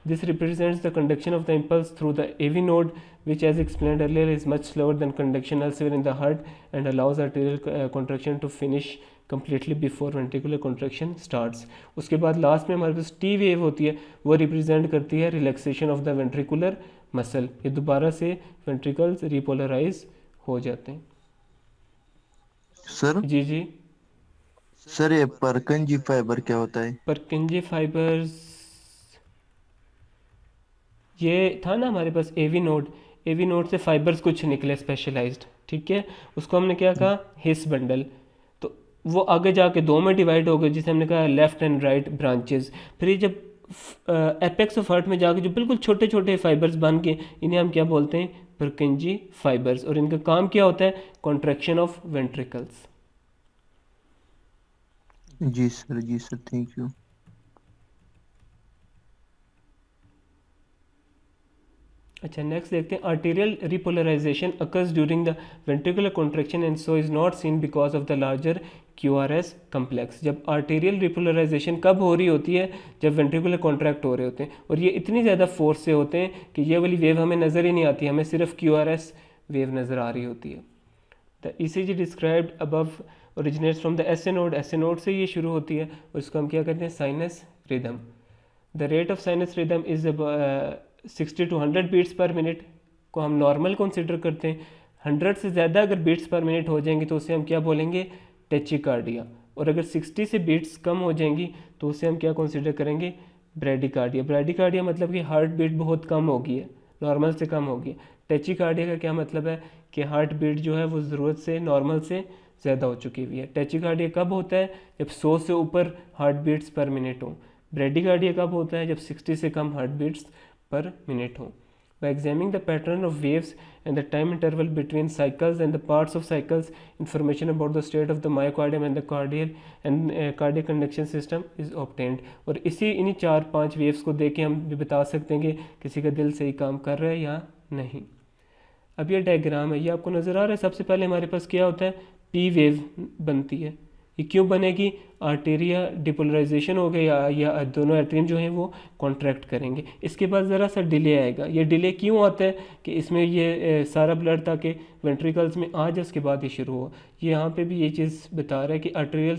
This represents the conduction of the impulse through the AV node which as explained earlier is much slower than conduction elsewhere in the heart and allows arterial contraction to finish completely before ventricular contraction starts। उसके बाद last में हमारे पास T wave होती है, वो represent करती है relaxation of the ventricular muscle. ये दोबारा से वेंट्रिकल्स रिपोलराइज हो जाते हैं। सर जी जी। सर ये परकिंजी फाइबर क्या होता है? Purkinje फाइबर्स, ये था ना हमारे पास एवी नोड। एवी नोड से फाइबर्स कुछ निकले स्पेशलाइज्ड, ठीक है, उसको हमने क्या कहा? हिस बंडल। तो वो आगे जाके दो में डिवाइड हो गए, जिसे हमने कहा लेफ्ट एंड राइट ब्रांचेस। फिर ये जब एपेक्स ऑफ हार्ट में जाके जो बिल्कुल छोटे छोटे फाइबर्स बन के, इन्हें हम क्या बोलते हैं? Purkinje fibres. और इनका काम क्या होता है? Contraction of ventricles. जी सर, जी सर, थैंक यू। अच्छा, नेक्स्ट देखते हैं। Arterial repolarization occurs during the ventricular contraction and so is not seen because of the larger QRS complex. जब आर्टेरियल रिपोलराइजेशन कब हो रही होती है? जब वेंट्रिकुलर कॉन्ट्रैक्ट हो रहे होते हैं, और ये इतनी ज़्यादा फोर्स से होते हैं कि ये वाली वेव हमें नज़र ही नहीं आती, हमें सिर्फ QRS वेव नज़र आ रही होती है। The ECG described above originates from the SA node। SA node से ये शुरू होती है और इसको हम क्या कहते हैं? Sinus rhythm. The rate of sinus rhythm is 60 to 100 beats per minute को हम नॉर्मल कंसिडर करते हैं। 100 से ज़्यादा अगर बीट्स पर मिनट हो जाएंगी तो उसे हम क्या बोलेंगे? टेचिकार्डिया। और अगर 60 से बीट्स कम हो जाएंगी तो उसे हम क्या कंसिडर करेंगे? ब्रैडिकार्डिया। ब्रैडिकार्डिया मतलब कि हार्ट बीट बहुत कम हो गई है, नॉर्मल से कम हो गई है। टेचिकार्डिया का क्या मतलब है? कि हार्ट बीट जो है वो ज़रूरत से, नॉर्मल से ज़्यादा हो चुकी हुई है। टेचिकार्डिया कब होता है? जब 100 से ऊपर हार्ट बीट्स पर मिनट हो। ब्रैडिकार्डिया कब होता है? जब 60 से कम हार्ट बीट्स पर मिनट हो। By examining the pattern of waves and the time interval between cycles and the parts of cycles, information about the state of the myocardium and the cardiac conduction system is obtained। और इन्हीं 4-5 waves को देख के हम भी बता सकते हैं कि किसी का दिल सही काम कर रहा है या नहीं। अब ये डायग्राम है, ये आपको नज़र आ रहा है। सबसे पहले हमारे पास क्या होता है? पी वेव बनती है। ये क्यों बनेगी? आर्टेरिया डिपोलराइजेशन हो गया, या दोनों एट्रियम जो हैं वो कॉन्ट्रैक्ट करेंगे। इसके बाद ज़रा सा डिले आएगा। ये डिले क्यों आता है? कि इसमें ये सारा ब्लड ताकि वेंट्रिकल्स में आ जाए, उसके बाद ये शुरू हो। ये यहाँ पे भी ये चीज़ बता रहा है कि आर्टेरियल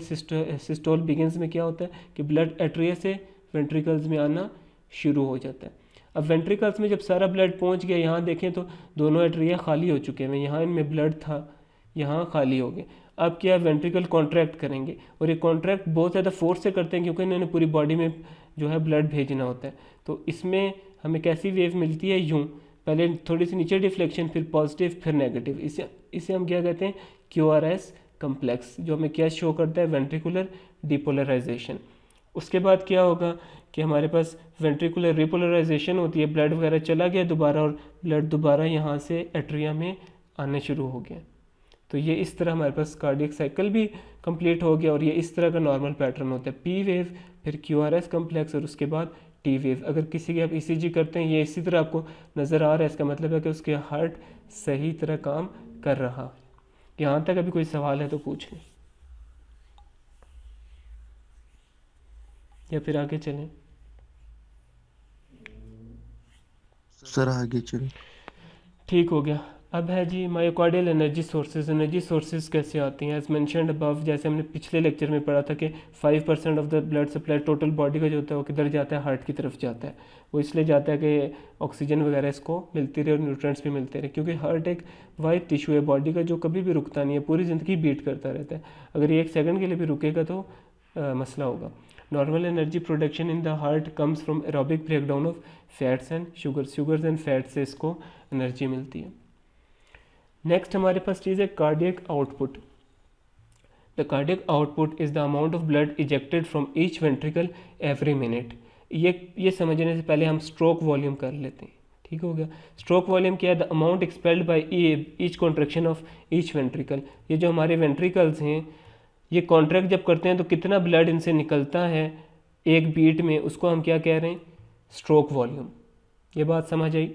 सिस्टोल बिगिंस में क्या होता है? कि ब्लड एट्रिया से वेंट्रिकल्स में आना शुरू हो जाता है। अब वेंट्रिकल्स में जब सारा ब्लड पहुँच गया, यहाँ देखें तो दोनों एट्रिया खाली हो चुके हैं। यहाँ इनमें ब्लड था, यहाँ खाली हो गए। अब क्या? वेंट्रिकल कॉन्ट्रैक्ट करेंगे, और ये कॉन्ट्रैक्ट बहुत ज़्यादा फोर्स से करते हैं क्योंकि इन्होंने पूरी बॉडी में जो है ब्लड भेजना होता है। तो इसमें हमें कैसी वेव मिलती है? यूँ, पहले थोड़ी सी नीचे डिफ्लेक्शन, फिर पॉजिटिव, फिर नेगेटिव। इसे हम क्या कहते हैं? QRS कम्प्लेक्स, जो हमें क्या शो करता है? Ventricular depolarization. उसके बाद क्या होगा कि हमारे पास वेंट्रिकुलर रिपोलराइजेशन होती है, ब्लड वगैरह चला गया दोबारा, और ब्लड दोबारा यहाँ से एट्रिया में आने शुरू हो गया। तो ये इस तरह हमारे पास कार्डियक साइकिल भी कंप्लीट हो गया, और ये इस तरह का नॉर्मल पैटर्न होता है। पी वेव, फिर QRS कम्प्लेक्स, और उसके बाद टी वेव। अगर किसी की आप ECG करते हैं, ये इसी तरह आपको नज़र आ रहा है, इसका मतलब है कि उसके हार्ट सही तरह काम कर रहा है। यहाँ तक अभी कोई सवाल है तो पूछ लें, या फिर आगे चलें। सर आगे चलो। ठीक हो गया। अब है जी myocardial energy sources. Energy sources कैसे आती हैं? एज मैंशनड अबव, जैसे हमने पिछले लेक्चर में पढ़ा था कि 5% of the blood supply total body का जो होता है वो किधर जाता है? हार्ट की तरफ जाता है। वो इसलिए जाता है कि ऑक्सीजन वगैरह इसको मिलती रहे और न्यूट्रिएंट्स भी मिलते रहे, क्योंकि हार्ट एक वाइड टिश्यू है बॉडी का जो कभी भी रुकता नहीं है, पूरी ज़िंदगी बीट करता रहता है। अगर ये 1 सेकंड के लिए भी रुकेगा तो मसला होगा। Normal energy production in the heart comes from aerobic breakdown of fats and sugars and fats से इसको एनर्जी मिलती है। नेक्स्ट हमारे पास चीज़ है cardiac output. The cardiac output is the amount of blood ejected from each ventricle every minute. ये समझने से पहले हम स्ट्रोक वॉल्यूम कर लेते हैं। ठीक हो गया। स्ट्रोक वॉल्यूम क्या है? The amount expelled by each contraction of each ventricle. ये जो हमारे वेंट्रिकल्स हैं ये कॉन्ट्रैक्ट जब करते हैं तो कितना ब्लड इनसे निकलता है एक बीट में, उसको हम क्या कह रहे हैं? Stroke volume. ये बात समझ आई?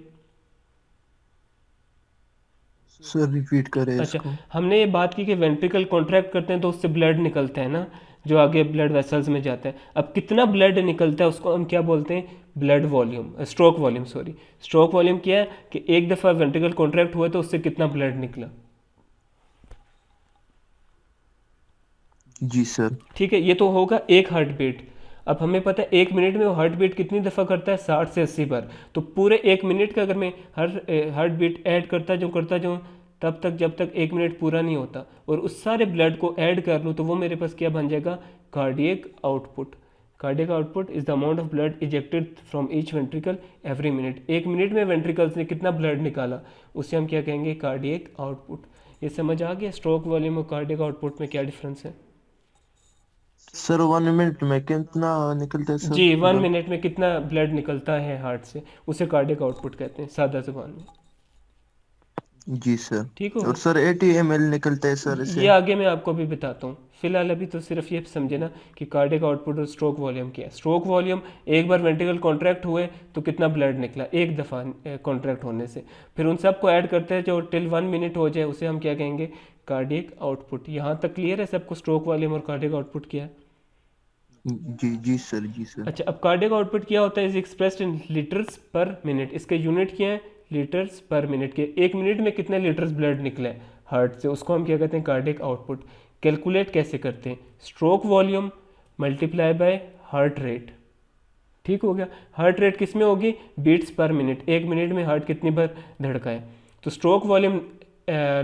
सर रिपीट करें अच्छा, इसको। हमने ये बात की कि वेंट्रिकल कॉन्ट्रैक्ट करते हैं तो उससे ब्लड निकलता है ना, जो आगे ब्लड वेसल्स में जाता है। अब कितना ब्लड निकलता है उसको हम क्या बोलते हैं? Blood volume, stroke volume sorry. Stroke volume क्या है कि एक दफ़ा वेंट्रिकल कॉन्ट्रैक्ट हुआ तो उससे कितना ब्लड निकला। जी सर। ठीक है, ये तो होगा एक हार्ट बीट। अब हमें पता है 1 मिनट में वो हार्ट बीट कितनी दफ़ा करता है? 60 से 80 बार। तो पूरे 1 मिनट का अगर मैं हर हार्ट बीट ऐड करता जाऊँ तब तक जब तक 1 मिनट पूरा नहीं होता और उस सारे ब्लड को ऐड कर लूँ तो वो मेरे पास क्या बन जाएगा? Cardiac output. Cardiac output is the amount of blood ejected from each ventricle every minute. 1 minute में वेंट्रिकल्स ने कितना ब्लड निकाला उसे हम क्या कहेंगे? Cardiac output. ये समझ आ गया स्ट्रोक वॉल्यूम और कार्डियक आउटपुट में क्या डिफरेंस है? सर 1 मिनट में कितना निकलता है सर? जी, 1 मिनट में कितना ब्लड निकलता है हार्ट से उसे कार्डियक आउटपुट कहते हैं सादा जुबान में। जी सर। ठीक हो और गया? सर 80 ml निकलता है सर ये इसे? आगे मैं आपको भी बताता हूँ। फिलहाल अभी तो सिर्फ ये समझे ना कि कार्डियक आउटपुट और स्ट्रोक वॉल्यूम क्या है। स्ट्रोक वॉल्यूम एक बार वेंट्रिकल कॉन्ट्रैक्ट हुए तो कितना ब्लड निकला एक दफ़ा कॉन्ट्रैक्ट होने से, फिर उन सबको ऐड करते हैं जो टिल 1 मिनट हो जाए उसे हम क्या कहेंगे? Cardiac output. यहाँ तक क्लियर है सबको स्ट्रोक वॉल्यूम और कार्डियक आउटपुट क्या है? जी सर। जी सर। अच्छा, अब कार्डियक आउटपुट क्या होता है? इज एक्सप्रेस्ड इन लीटर्स पर मिनट। इसके यूनिट क्या है? लीटर्स पर मिनट के। 1 मिनट में कितने लीटर्स ब्लड निकले हार्ट से उसको हम क्या कहते हैं? Cardiac output. कैलकुलेट कैसे करते हैं? Stroke volume multiply by heart rate. ठीक हो गया। हार्ट रेट किस में होगी? Beats per minute. 1 मिनट में हार्ट कितनी बार धड़का है। तो स्ट्रोक वॉल्यूम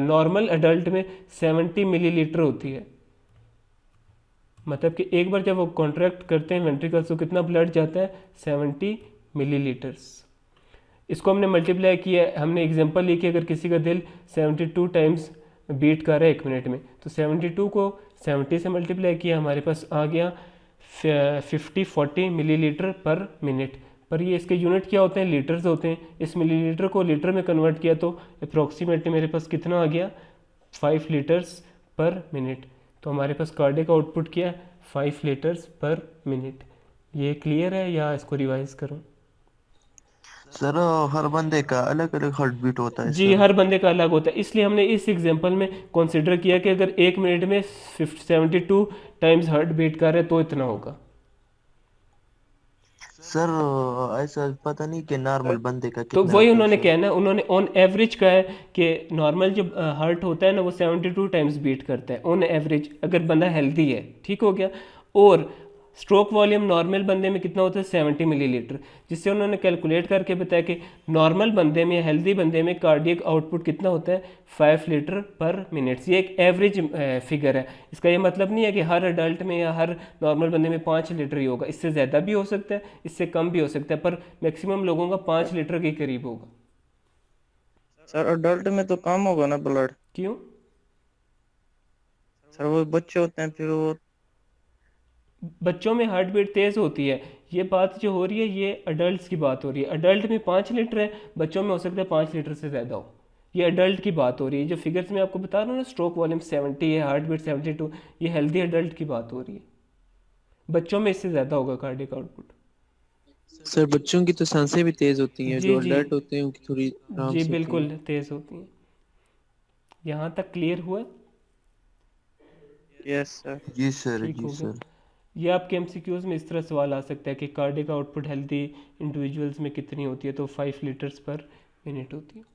नॉर्मल एडल्ट में 70 मिलीलीटर होती है। मतलब कि एक बार जब वो कॉन्ट्रैक्ट करते हैं वेंट्रिकल्स तो कितना ब्लड जाता है? 70 मिलीलीटर्स। इसको हमने मल्टीप्लाई किया, हमने एग्जांपल ली कि अगर किसी का दिल 72 टाइम्स बीट कर रहा है 1 मिनट में तो 72 को 70 से मल्टीप्लाई किया, हमारे पास आ गया 40 मिलीलीटर पर मिनट। पर ये इसके यूनिट क्या होते हैं? लीटर्स होते हैं। इस मिलीलीटर को लीटर में कन्वर्ट किया तो अप्रॉक्सीमेटली मेरे पास कितना आ गया? 5 लीटर्स पर मिनट। तो हमारे पास कार्डियक आउटपुट क्या है? 5 लीटर्स पर मिनट। ये क्लियर है या इसको रिवाइज करूं? सर हर बंदे का अलग अलग हार्ट बीट होता है जी, सर। हर बंदे का अलग होता है, इसलिए हमने इस एग्जांपल में कंसिडर किया कि अगर 1 मिनट में 72 टाइम्स हार्ट बीट कर रहे तो इतना होगा। सर ऐसा पता नहीं कि नॉर्मल बंदे का तो कितना वही होता है उन्होंने सर? कहा ना, उन्होंने ऑन एवरेज कहा है कि नॉर्मल जो हार्ट होता है ना वो 72 टाइम्स बीट करता है ऑन एवरेज, अगर बंदा हेल्दी है। ठीक हो गया। और स्ट्रोक वॉल्यूम नॉर्मल बंदे में कितना होता है? 70 मिलीलीटर, जिससे उन्होंने कैलकुलेट करके बताया कि नॉर्मल बंदे में, हेल्दी बंदे में कार्डियक आउटपुट कितना होता है? 5 लीटर पर मिनट। ये एक एवरेज फिगर है। इसका ये मतलब नहीं है कि हर अडल्ट में या हर नॉर्मल बंदे में 5 लीटर ही होगा। इससे ज़्यादा भी हो सकता है, इससे कम भी हो सकता है, पर मैक्सिमम लोगों का 5 लीटर के करीब होगा। सर अडल्ट में तो कम होगा ना ब्लड? क्यों? सर वो बच्चे होते हैं फिर वो। बच्चों में हार्ट बीट तेज़ होती है। ये बात जो हो रही है ये अडल्ट की बात हो रही है। अडल्ट में 5 लीटर है, बच्चों में हो सकता है 5 लीटर से ज़्यादा हो। ये अडल्ट की बात हो रही है। जो फिगर्स मैं आपको बता रहा हूँ ना, स्ट्रोक वॉल्यूम 70 है, हार्ट बीट 72, ये हेल्दी अडल्ट की बात हो रही है। बच्चों में इससे ज़्यादा होगा कार्डियक आउटपुट। सर बच्चों की तो सांसें भी तेज होती हैं, जी जो जी अडल्ट होते हैं उनकी थोड़ी आराम जी, से होती बिल्कुल हैं। तेज़ होती हैं। यहाँ तक क्लियर हुआ? Yes sir. जी सर, ठीक जी हो गया। सर। ये आपके एमसीक्यूज में इस तरह सवाल आ सकता है कि कार्डियक आउटपुट हेल्दी इंडिविजुअल्स में कितनी होती है, तो 5 लीटर्स पर मिनट होती है।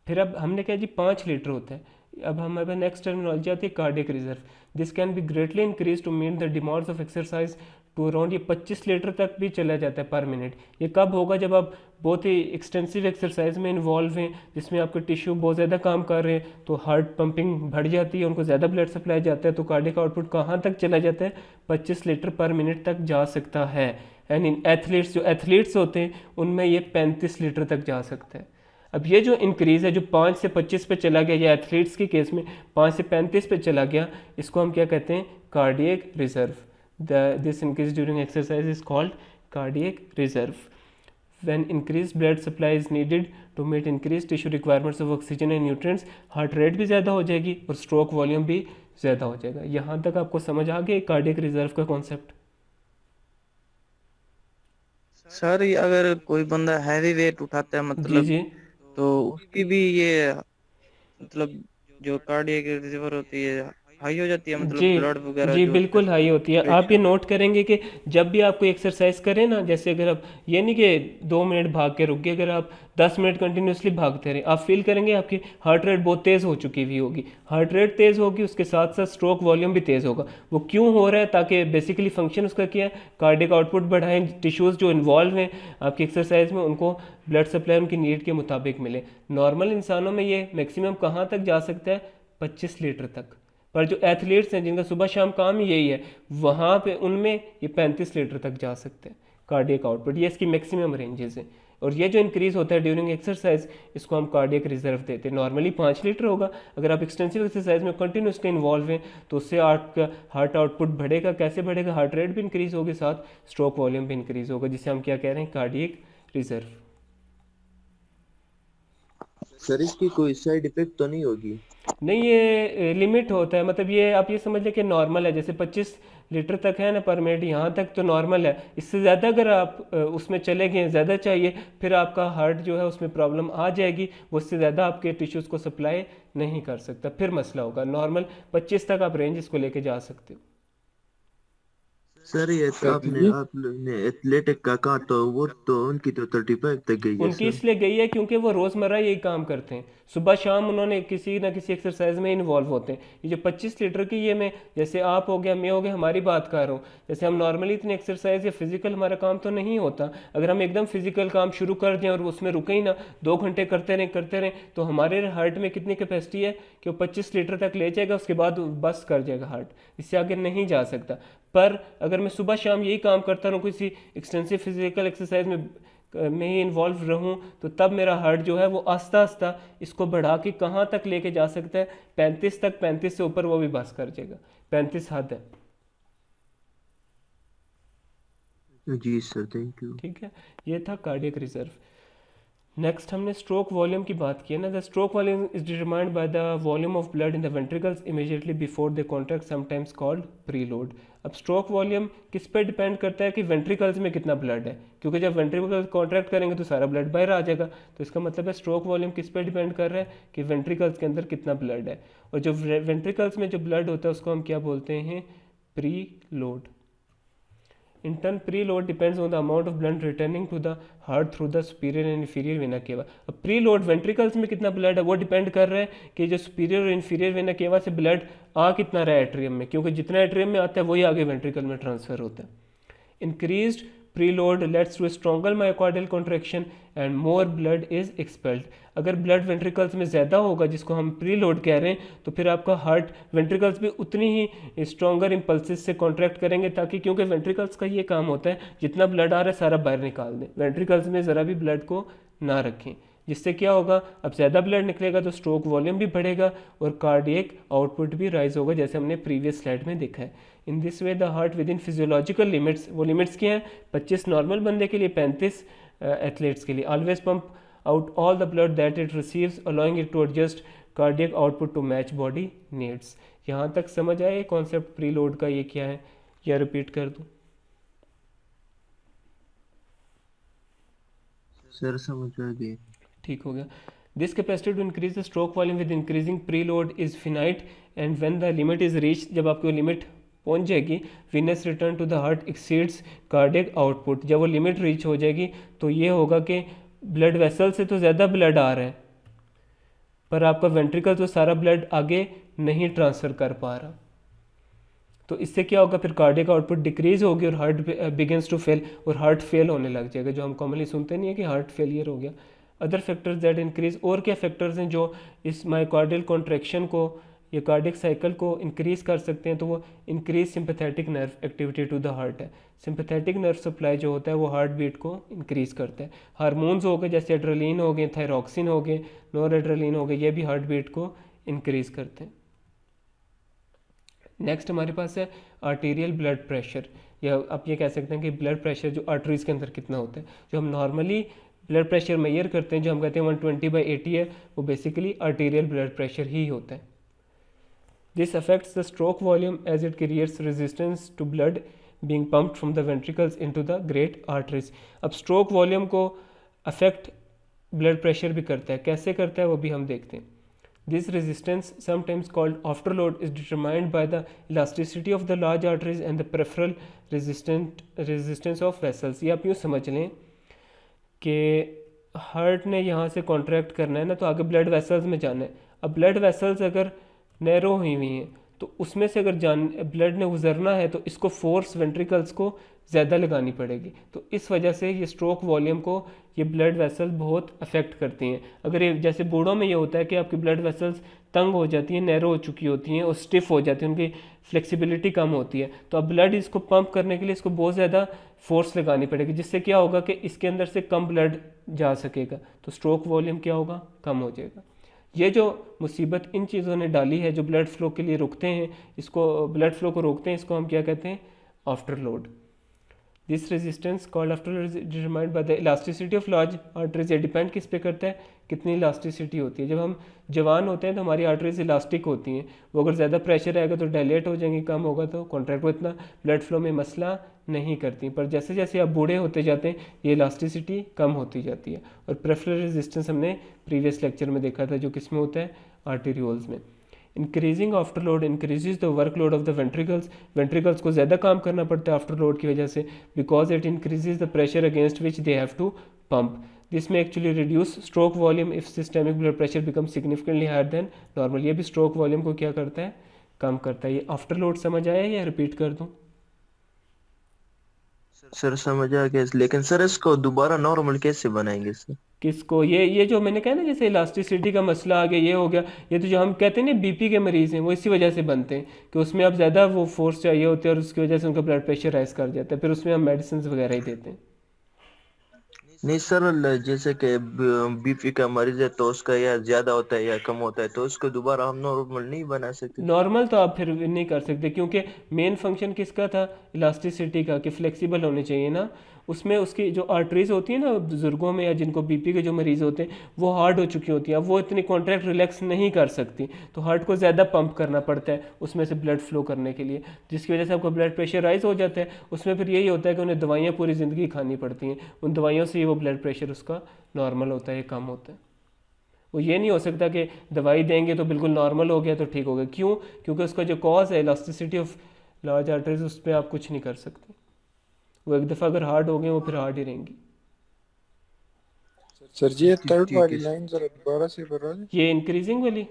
फिर अब हमने कहा जी 5 लीटर होता है। अब हमारे पास नेक्स्ट टर्मिनोलॉजी आती है cardiac reserve. This can be greatly increase to meet the demands of exercise to around, ये 25 लीटर तक भी चला जाता है पर मिनट। ये कब होगा, जब आप बहुत ही एक्सटेंसिव एक्सरसाइज में इन्वॉल्व हैं, जिसमें आपके टिश्यू बहुत ज़्यादा काम कर रहे हैं, तो हार्ट पंपिंग बढ़ जाती है, उनको ज़्यादा ब्लड सप्लाई जाता है, तो कार्डियक आउटपुट कहाँ तक चला जाता है, 25 लीटर पर मिनट तक जा सकता है। एंड इन एथलीट्स, जो एथलीट्स होते हैं उनमें ये 35 लीटर तक जा सकता है। अब ये जो इंक्रीज़ है, जो 5 से 25 पे चला गया, या एथलीट्स के केस में 5 से 35 पे चला गया, इसको हम क्या कहते हैं, cardiac reserve. This increase during exercise is called cardiac reserve. When increased blood supply is needed to meet increased tissue requirements of oxygen and nutrients, heart rate भी ज़्यादा हो जाएगी और स्ट्रोक वॉल्यूम भी ज़्यादा हो जाएगा। यहाँ तक आपको समझ आ गया कार्डियक रिजर्व का कॉन्सेप्ट? सर ये अगर कोई बंदा हैवी वेट उठाता है जी मतलब, जी तो उसकी भी ये मतलब जो कार्डियक रिजर्व होती है हाई हो जाती है, मतलब जी ब्लड वगैरह जी जो होता बिल्कुल हाई होती है। है आप ये प्रेशर। नोट करेंगे कि जब भी आप कोई एक्सरसाइज करें ना, जैसे अगर आप, ये नहीं कि 2 मिनट भाग के रुक गए, अगर आप 10 मिनट कंटिन्यूसली भागते रहे, आप फील करेंगे आपकी हार्ट रेट बहुत तेज़ हो चुकी हुई होगी। हार्ट रेट तेज़ होगी, उसके साथ साथ स्ट्रोक वॉल्यूम भी तेज़ होगा। वो क्यों हो रहा है, ताकि बेसिकली फंक्शन उसका क्या है, कार्डियक आउटपुट बढ़ाएं, टिश्यूज़ जो इन्वॉल्व हैं आपकी एक्सरसाइज में उनको ब्लड सप्लाई उनकी नीड के मुताबिक मिले। नॉर्मल इंसानों में ये मैक्सिमम कहाँ तक जा सकता है, 25 लीटर तक। पर जो एथलीट्स हैं जिनका सुबह शाम काम ही यही है, वहाँ पे उनमें ये 35 लीटर तक जा सकते हैं कार्डियक आउटपुट। ये इसकी मैक्सिमम रेंजेस हैं। और ये जो इंक्रीज़ होता है ड्यूरिंग एक्सरसाइज, इसको हम कार्डियक रिजर्व देते हैं। नॉर्मली 5 लीटर होगा, अगर आप एक्सटेंसिव एक्सरसाइज में कंटिन्यूसली इन्वॉल्व हैं तो उससे आपका हार्ट आउटपुट बढ़ेगा। कैसे बढ़ेगा, हार्ट रेट भी इंक्रीज़ होगी, साथ स्ट्रोक वॉल्यूम भी इंक्रीज़ होगा, जिसे हम क्या कह रहे हैं, कार्डियक रिजर्व। सर इसकी कोई साइड इफेक्ट तो नहीं होगी? नहीं, ये लिमिट होता है, मतलब ये आप ये समझ लें कि नॉर्मल है। जैसे 25 लीटर तक है ना पर मिनट, यहाँ तक तो नॉर्मल है। इससे ज़्यादा अगर आप उसमें चले गए, ज़्यादा चाहिए, फिर आपका हार्ट जो है उसमें प्रॉब्लम आ जाएगी, वो उससे ज़्यादा आपके टिश्यूज़ को सप्लाई नहीं कर सकता, फिर मसला होगा। नॉर्मल 25 तक आप रेंज इसको लेके जा सकते हो। सर ये तो आपने एथलेटिक का कहा, तो वो तो उनकी तो 35 तक गई है उनकी सर। इसलिए गई है क्योंकि वो रोज़मर्रा यही काम करते हैं, सुबह शाम उन्होंने किसी ना किसी एक्सरसाइज में इन्वॉल्व होते हैं। ये जो 25 लीटर की, ये मैं, जैसे आप हो गया, मैं हो गया, हमारी बात कर रहा हूँ। जैसे हम नॉर्मली इतनी एक्सरसाइज या फिजिकल हमारा काम तो नहीं होता, अगर हम एकदम फिजिकल काम शुरू कर दें और उसमें रुके ही ना, 2 घंटे करते रहें, तो हमारे हार्ट में कितनी कैपेसिटी है कि वो 25 लीटर तक ले जाएगा, उसके बाद बस कर जाएगा हार्ट, इससे आगे नहीं जा सकता। पर अगर मैं सुबह शाम यही काम करता रहूँ, किसी एक्सटेंसिव फिजिकल एक्सरसाइज में ही इन्वॉल्व रहूँ, तो तब मेरा हार्ट जो है वो आस्ता आस्ता इसको बढ़ा के कहाँ तक लेके जा सकता है, 35 तक। 35 से ऊपर वो भी बस कर जाएगा, 35 हद है। जी सर, थैंक यू। ठीक है, ये था कार्डियक रिजर्व। नेक्स्ट हमने स्ट्रोक वॉल्यूम की बात की है ना। The stroke volume is determined by the volume of blood in the ventricles immediately before the contract, sometimes called preload. अब स्ट्रोक वॉल्यूम किस पे डिपेंड करता है कि वेंट्रिकल्स में कितना ब्लड है, क्योंकि जब वेंट्रिकल्स कॉन्ट्रैक्ट करेंगे तो सारा ब्लड बाहर आ जाएगा। तो इसका मतलब है स्ट्रोक वॉल्यूम किस पे डिपेंड कर रहा है कि वेंट्रिकल्स के अंदर कितना ब्लड है। और जो वेंट्रिकल्स में जो ब्लड होता है उसको हम क्या बोलते हैं, pre load. In turn, preload depends on the amount of blood returning to the heart through the superior and inferior vena cava. अब प्रीलोड वेंट्रिकल्स में कितना ब्लड है वो डिपेंड कर रहा है कि जो सुपीरियर और इन्फीरियर वेना केवा से ब्लड आ कितना रहा है एट्रियम में, क्योंकि जितना एट्रियम में आता है वही आगे वेंट्रिकल में ट्रांसफर होता है। Increased preload leads to a stronger myocardial contraction and more blood is expelled. अगर ब्लड वेंट्रिकल्स में ज़्यादा होगा, जिसको हम प्रीलोड कह रहे हैं, तो फिर आपका हार्ट वेंट्रिकल्स भी उतनी ही स्ट्रॉन्गर इम्पल्सिस से कॉन्ट्रैक्ट करेंगे, ताकि, क्योंकि वेंट्रिकल्स का ये काम होता है जितना ब्लड आ रहा है सारा बाहर निकाल दें, वेंट्रिकल्स में ज़रा भी ब्लड को ना रखें। जिससे क्या होगा, अब ज़्यादा ब्लड निकलेगा तो स्ट्रोक वॉल्यूम भी बढ़ेगा और कार्डियक आउटपुट भी राइज होगा, जैसे हमने प्रीवियस स्लाइड में देखा है। In this way the heart with in physiological limits, वो लिमिट्स क्या हैं, 25 नॉर्मल बंदे के लिए, 35 एथलीट्स के लिए, always pump out all the blood that it receives allowing it to adjust cardiac output to match body needs. यहाँ तक समझ आए कॉन्सेप्ट प्रीलोड का, ये क्या है, या रिपीट कर दूँ? सर समझ आ गए। ठीक हो गया। This capacity to increase the stroke volume with increasing preload is finite and when the limit is reach, जब आपकी लिमिट पहुंच जाएगी, venous return to the heart exceeds cardiac output, जब वो लिमिट रीच हो जाएगी तो ये होगा कि ब्लड वेसल से तो ज़्यादा ब्लड आ रहा है पर आपका वेंट्रिकल तो सारा ब्लड आगे नहीं ट्रांसफ़र कर पा रहा, तो इससे क्या होगा, फिर कार्डियक आउटपुट डिक्रीज होगी और हार्ट बिगिंस टू फेल, और हार्ट फेल होने लग जाएगा, जो हम कॉमनली सुनते नहीं है कि हार्ट फेलियर हो गया। अदर फैक्टर्स दैट इंक्रीज, और क्या फैक्टर्स हैं जो इस मायोकार्डियल कॉन्ट्रैक्शन को या कार्डियक साइकिल को इंक्रीज कर सकते हैं, तो वो increase sympathetic nerve activity to the heart है। सिंपैथेटिक नर्व सप्लाई जो होता है वो हार्ट बीट को इंक्रीज करता है। हार्मोन्स हो गए जैसे एड्रेलिन हो गए, थायरॉक्सिन हो गए, नॉर एड्रेलिन हो गए, ये भी हार्ट बीट को इंक्रीज करते हैं। नेक्स्ट हमारे पास है आर्टीरियल ब्लड प्रेशर, या आप ये कह सकते हैं कि ब्लड प्रेशर जो आर्टरीज के अंदर कितना होता है। जो हम नॉर्मली ब्लड प्रेशर मेजर करते हैं, जो हम कहते हैं 120/80 है, वो बेसिकली आर्टीरियल ब्लड प्रेशर ही होता है। This affects the stroke volume as it creates resistance to blood being pumped from the ventricles into the great arteries. अब स्ट्रोक वॉल्यूम को अफेक्ट ब्लड प्रेशर भी करता है, कैसे करता है वो भी हम देखते हैं। This resistance, sometimes called afterload, is determined by the elasticity of the large arteries and the peripheral resistance of vessels। ये आप यूँ समझ लें कि हार्ट ने यहाँ से कॉन्ट्रैक्ट करना है ना, तो आगे ब्लड वेसल्स में जाना है। अब ब्लड वेसल्स अगर नैरो हुई हुई हैं तो उसमें से अगर ब्लड ने गुजरना है तो इसको फोर्स वेंट्रिकल्स को ज़्यादा लगानी पड़ेगी, तो इस वजह से ये स्ट्रोक वॉल्यूम को ये ब्लड वेसल बहुत अफेक्ट करती हैं। अगर ये जैसे बूढ़ों में ये होता है कि आपकी ब्लड वेसल्स तंग हो जाती हैं, नैरो हो चुकी होती हैं और स्टिफ हो जाती हैं, उनकी फ्लेक्सिबिलिटी कम होती है, तो अब ब्लड इसको पंप करने के लिए इसको बहुत ज़्यादा फोर्स लगानी पड़ेगी, जिससे क्या होगा कि इसके अंदर से कम ब्लड जा सकेगा, तो स्ट्रोक वॉल्यूम क्या होगा, कम हो जाएगा। ये जो मुसीबत इन चीज़ों ने डाली है जो ब्लड फ्लो के लिए रुकते हैं, इसको ब्लड फ्लो को रोकते हैं, इसको हम क्या कहते हैं, after load. This resistance called after determined by the elasticity of large arteries. ये डिपेंड किस पे करता है, कितनी इलास्टिसिटी होती है। जब हम जवान होते हैं तो हमारी आर्टरीज इलास्टिक होती हैं, वो अगर ज़्यादा प्रेशर आएगा तो डायलेट हो जाएंगी, कम होगा तो कॉन्ट्रैक्ट, वो इतना ब्लड फ्लो में मसला नहीं करती। पर जैसे जैसे आप बूढ़े होते जाते हैं ये इलास्टिसिटी कम होती जाती है। और प्रेफरल रेजिस्टेंस हमने प्रीवियस लेक्चर में देखा था, जो किस में होता है, आर्टेरियोल्स में। Increasing after load increases the workload of the ventricles. Ventricles को ज़्यादा काम करना पड़ता है आफ्टर लोड की वजह से, because it increases the pressure against which they have to pump. This may actually reduce stroke volume if systemic blood pressure become significantly higher than normal. ये भी स्ट्रोक वॉल्यूम को क्या करता है, कम करता है। ये आफ्टर लोड समझ आया या रिपीट कर दूँ? सर समझ आ गया, लेकिन सर इसको दोबारा नॉर्मल कैसे बनाएंगे सर? किसको? ये जो मैंने कहा ना, जैसे इलास्टिसिटी का मसला आ गया, ये हो गया। ये तो जो हम कहते हैं ना बीपी के मरीज़ हैं, वो इसी वजह से बनते हैं कि उसमें अब ज़्यादा वो फोर्स चाहिए होती है और उसकी वजह से उनका ब्लड प्रेशर राइज कर जाता है, फिर उसमें हम मेडिसिन वगैरह ही देते हैं। नहीं सर, जैसे कि बीपी का मरीज है तो उसका या ज्यादा होता है या कम होता है, तो उसको दोबारा हम नॉर्मल नहीं बना सकते? नॉर्मल तो आप फिर नहीं कर सकते, क्योंकि मेन फंक्शन किसका था, इलास्टिसिटी का, कि फ्लेक्सिबल होने चाहिए ना। उसमें उसकी जो आर्टरीज होती है ना बुजुर्गों में, या जिनको बीपी के जो मरीज़ होते हैं, वो हार्ड हो चुकी होती हैं, अब वो इतनी कॉन्ट्रैक्ट रिलैक्स नहीं कर सकती, तो हार्ट को ज़्यादा पंप करना पड़ता है उसमें से ब्लड फ्लो करने के लिए, जिसकी वजह से आपका ब्लड प्रेशर राइज हो जाता है। उसमें फिर यही होता है कि उन्हें दवाइयाँ पूरी ज़िंदगी खानी पड़ती हैं, उन दवाइयों से ही वो ब्लड प्रेशर उसका नॉर्मल होता है, कम होता है। वो ये नहीं हो सकता कि दवाई देंगे तो बिल्कुल नॉर्मल हो गया तो ठीक हो गया। क्यों? क्योंकि उसका जो कॉज है इलास्टिसिटी ऑफ लार्ज आर्टरीज, उस पर आप कुछ नहीं कर सकते। वो एक दफ़ा अगर हार्ड हो गए वो फिर हार्ड ही रहेंगी। सर जी ये थर्ड वाली लाइन जरा दोबारा से बता दें। ये इंक्रीजिंग वाली,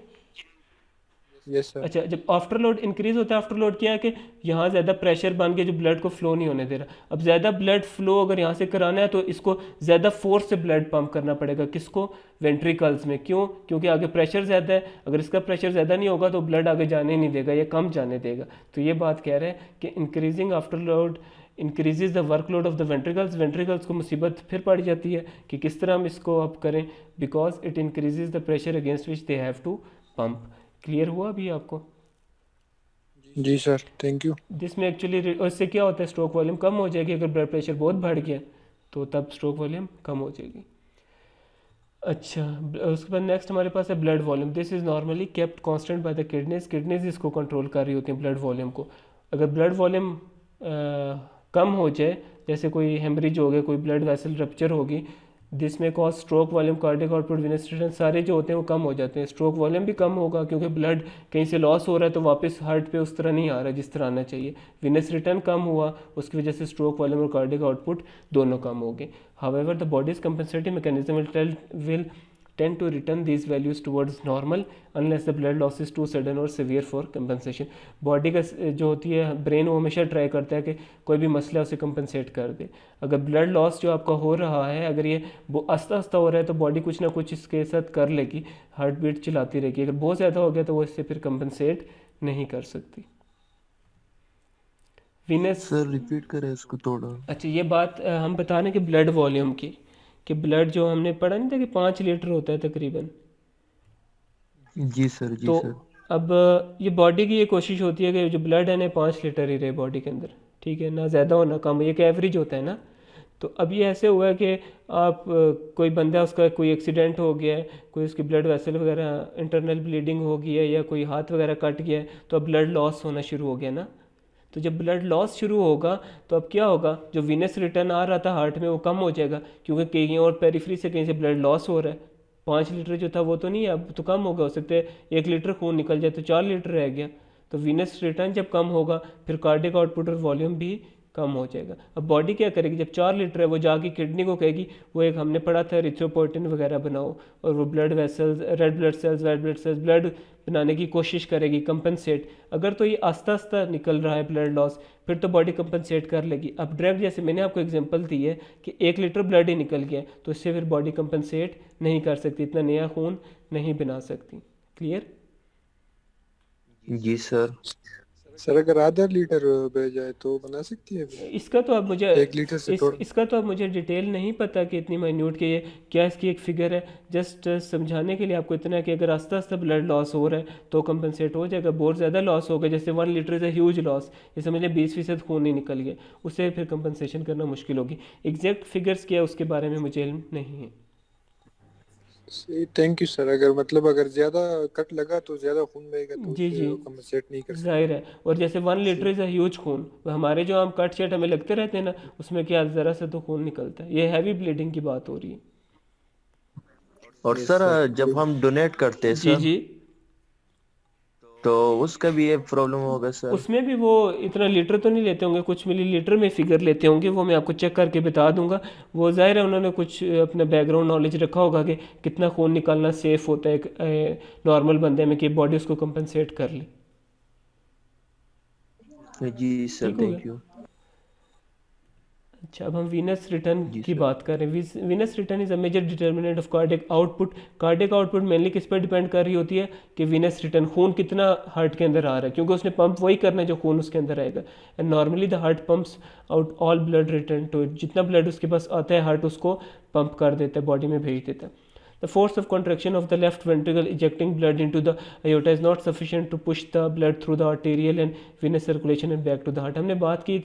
यस सर। अच्छा, जब आफ्टर लोड इंक्रीज होता है, आफ्टर लोड क्या है कि यहाँ ज़्यादा प्रेशर बन के जो ब्लड को फ्लो नहीं होने दे रहा। अब ज़्यादा ब्लड फ्लो अगर यहाँ से कराना है तो इसको ज़्यादा फोर्स से ब्लड पंप करना पड़ेगा, किसको, वेंट्रिकल्स में। क्यों? क्योंकि आगे प्रेशर ज़्यादा है, अगर इसका प्रेशर ज़्यादा नहीं होगा तो ब्लड आगे जाने नहीं देगा, ये कम जाने देगा। तो ये बात कह रहे हैं कि increasing after load increases the workload of the ventricles. Ventricles को मुसीबत फिर पड़ जाती है कि किस तरह हम इसको अब करें, because it increases the pressure against which they have to pump. Clear हुआ अभी आपको? जी सर, थैंक यू। जिसमें एक्चुअली इससे क्या होता है, स्ट्रोक वॉल्यूम कम हो जाएगी। अगर ब्लड प्रेशर बहुत बढ़ गया तो तब स्ट्रोक वॉल्यूम कम हो जाएगी। अच्छा, उसके बाद नेक्स्ट हमारे पास है blood volume. This is normally kept constant by the kidneys. Kidneys इसको कंट्रोल कर रही होती हैं ब्लड वॉल्यूम को। अगर ब्लड वॉल्यूम कम हो जाए, जैसे कोई हेमरेज हो गया, कोई ब्लड वेसल रप्चर होगी, दिस में cause stroke volume, cardiac output, venous return सारे जो होते हैं वो कम हो जाते हैं। स्ट्रोक वॉल्यूम भी कम होगा क्योंकि ब्लड कहीं से लॉस हो रहा है तो वापस हार्ट पे उस तरह नहीं आ रहा जिस तरह आना चाहिए। वीनस रिटर्न कम हुआ, उसकी वजह से स्ट्रोक वॉल्यूम और कार्डियक आउटपुट दोनों कम हो गए। However the bodies compensating mechanism will tend to return these values towards normal unless the blood loss is too sudden or severe for compensation। Body का जो होती है ब्रेन वो हमेशा ट्राई करता है कि कोई भी मसला उसे कंपनसेट कर दे। अगर ब्लड लॉस जो आपका हो रहा है अगर ये वो आस्ता आस्ता हो रहा है तो बॉडी कुछ ना कुछ इसके साथ कर लेगी, हार्ट बीट चलाती रहेगी। अगर बहुत ज़्यादा हो गया तो वो इससे फिर कंपनसेट नहीं कर सकती। वीनस सर रिपीट करें इसको थोड़ा। अच्छा ये बात हम बता रहे हैं कि ब्लड वॉल्यूम की, कि ब्लड जो हमने पढ़ा नहीं था कि 5 लीटर होता है तकरीबन। जी सर, जी तो सर। अब ये बॉडी की ये कोशिश होती है कि जो ब्लड है ना 5 लीटर ही रहे बॉडी के अंदर, ठीक है ना, ज़्यादा हो ना कम, ये एक एवरेज होता है ना। तो अब ये ऐसे हुआ है कि आप कोई बंदा उसका कोई एक्सीडेंट हो गया है, कोई उसकी ब्लड वेसल वगैरह इंटरनल ब्लीडिंग हो गई है या कोई हाथ वगैरह कट गया है तो अब ब्लड लॉस होना शुरू हो गया ना। तो जब ब्लड लॉस शुरू होगा तो अब क्या होगा, जो वीनस रिटर्न आ रहा था हार्ट में वो कम हो जाएगा क्योंकि कहीं और पेरिफेरी से कहीं से ब्लड लॉस हो रहा है। 5 लीटर जो था वो तो नहीं है, अब तो कम होगा, हो सकता है 1 लीटर खून निकल जाए तो 4 लीटर रह गया। तो वीनस रिटर्न जब कम होगा फिर कार्डियक आउटपुट और वॉल्यूम भी कम हो जाएगा। अब बॉडी क्या करेगी, जब 4 लीटर है वो जाके किडनी को कहेगी वो एक हमने पढ़ा था एरिथ्रोपोइटिन वगैरह बनाओ, और वो blood vessels, red blood cells, white blood cells, blood बनाने की कोशिश करेगी, कंपनसेट। अगर तो ये आस्ता आस्ता निकल रहा है ब्लड लॉस फिर तो बॉडी कंपनसेट कर लेगी। अब डायरेक्ट जैसे मैंने आपको एग्जांपल दी है कि 1 लीटर ब्लड ही निकल गया तो इससे फिर बॉडी कंपनसेट नहीं कर सकती, इतना नया खून नहीं बना सकती। क्लियर? जी सर। सर अगर आधा लीटर बह जाए तो बना सकती है? इसका तो अब मुझे 1 लीटर से थोड़ा। इसका तो अब मुझे डिटेल नहीं पता कि इतनी माइन्यूट के ये क्या इसकी एक फिगर है। जस्ट समझाने के लिए आपको इतना है कि अगर आस्ता आस्ता ब्लड लॉस हो रहा है तो कंपनसेट हो जाएगा। बहुत ज़्यादा लॉस होगा, जैसे 1 litre is a huge loss, ये समझ लें 20% खून ही निकल गया, उससे फिर कंपनसेशन करना मुश्किल होगी। एग्जैक्ट फिगर्स क्या है उसके बारे में मुझे इल्म नहीं है। Thank you sir. अगर मतलब अगर ज्यादा कट लगा तो ज्यादा खून बहेगा तो जी उससे जी वो कंपनसेट नहीं कर सकते। जाहिर है। और जैसे 1 लीटर इज़ अ ह्यूज खून, हमारे जो हम कट शट हमें लगते रहते हैं ना उसमें क्या ज़रा से तो खून निकलता है। ये हैवी ब्लीडिंग की बात हो रही है। और यस सर सर। जब हम डोनेट करते हैं जी सर जी, तो उसका भी ये प्रॉब्लम होगा सर? उसमें भी वो इतना लीटर तो नहीं लेते होंगे, कुछ मिलीलीटर में फिगर लेते होंगे, वो मैं आपको चेक करके बता दूंगा। वो जाहिर है उन्होंने कुछ अपना बैकग्राउंड नॉलेज रखा होगा कि कितना खून निकालना सेफ होता है एक नॉर्मल बंदे में कि बॉडी उसको कंपनसेट कर ले। जी सर, ठीक हो गया? Thank you. अच्छा, अब हम वीनस रिटर्न जी की सर। बात कर रहे हैं। Venous return is a major determinant of cardiac output. Cardiac output mainly किस पर डिपेंड कर रही होती है कि वीनस रिटर्न खून कितना हार्ट के अंदर आ रहा है, क्योंकि उसने पंप वही करना है जो खून उसके अंदर आएगा। And normally the heart pumps out all blood return to it, जितना ब्लड उसके पास आता है हार्ट उसको पंप कर देता है, बॉडी में भेज देता है। The force of contraction of the left ventricle ejecting blood into the aorta is not sufficient to push the blood through the arterial and venous circulation and back to the heart। हमने बात की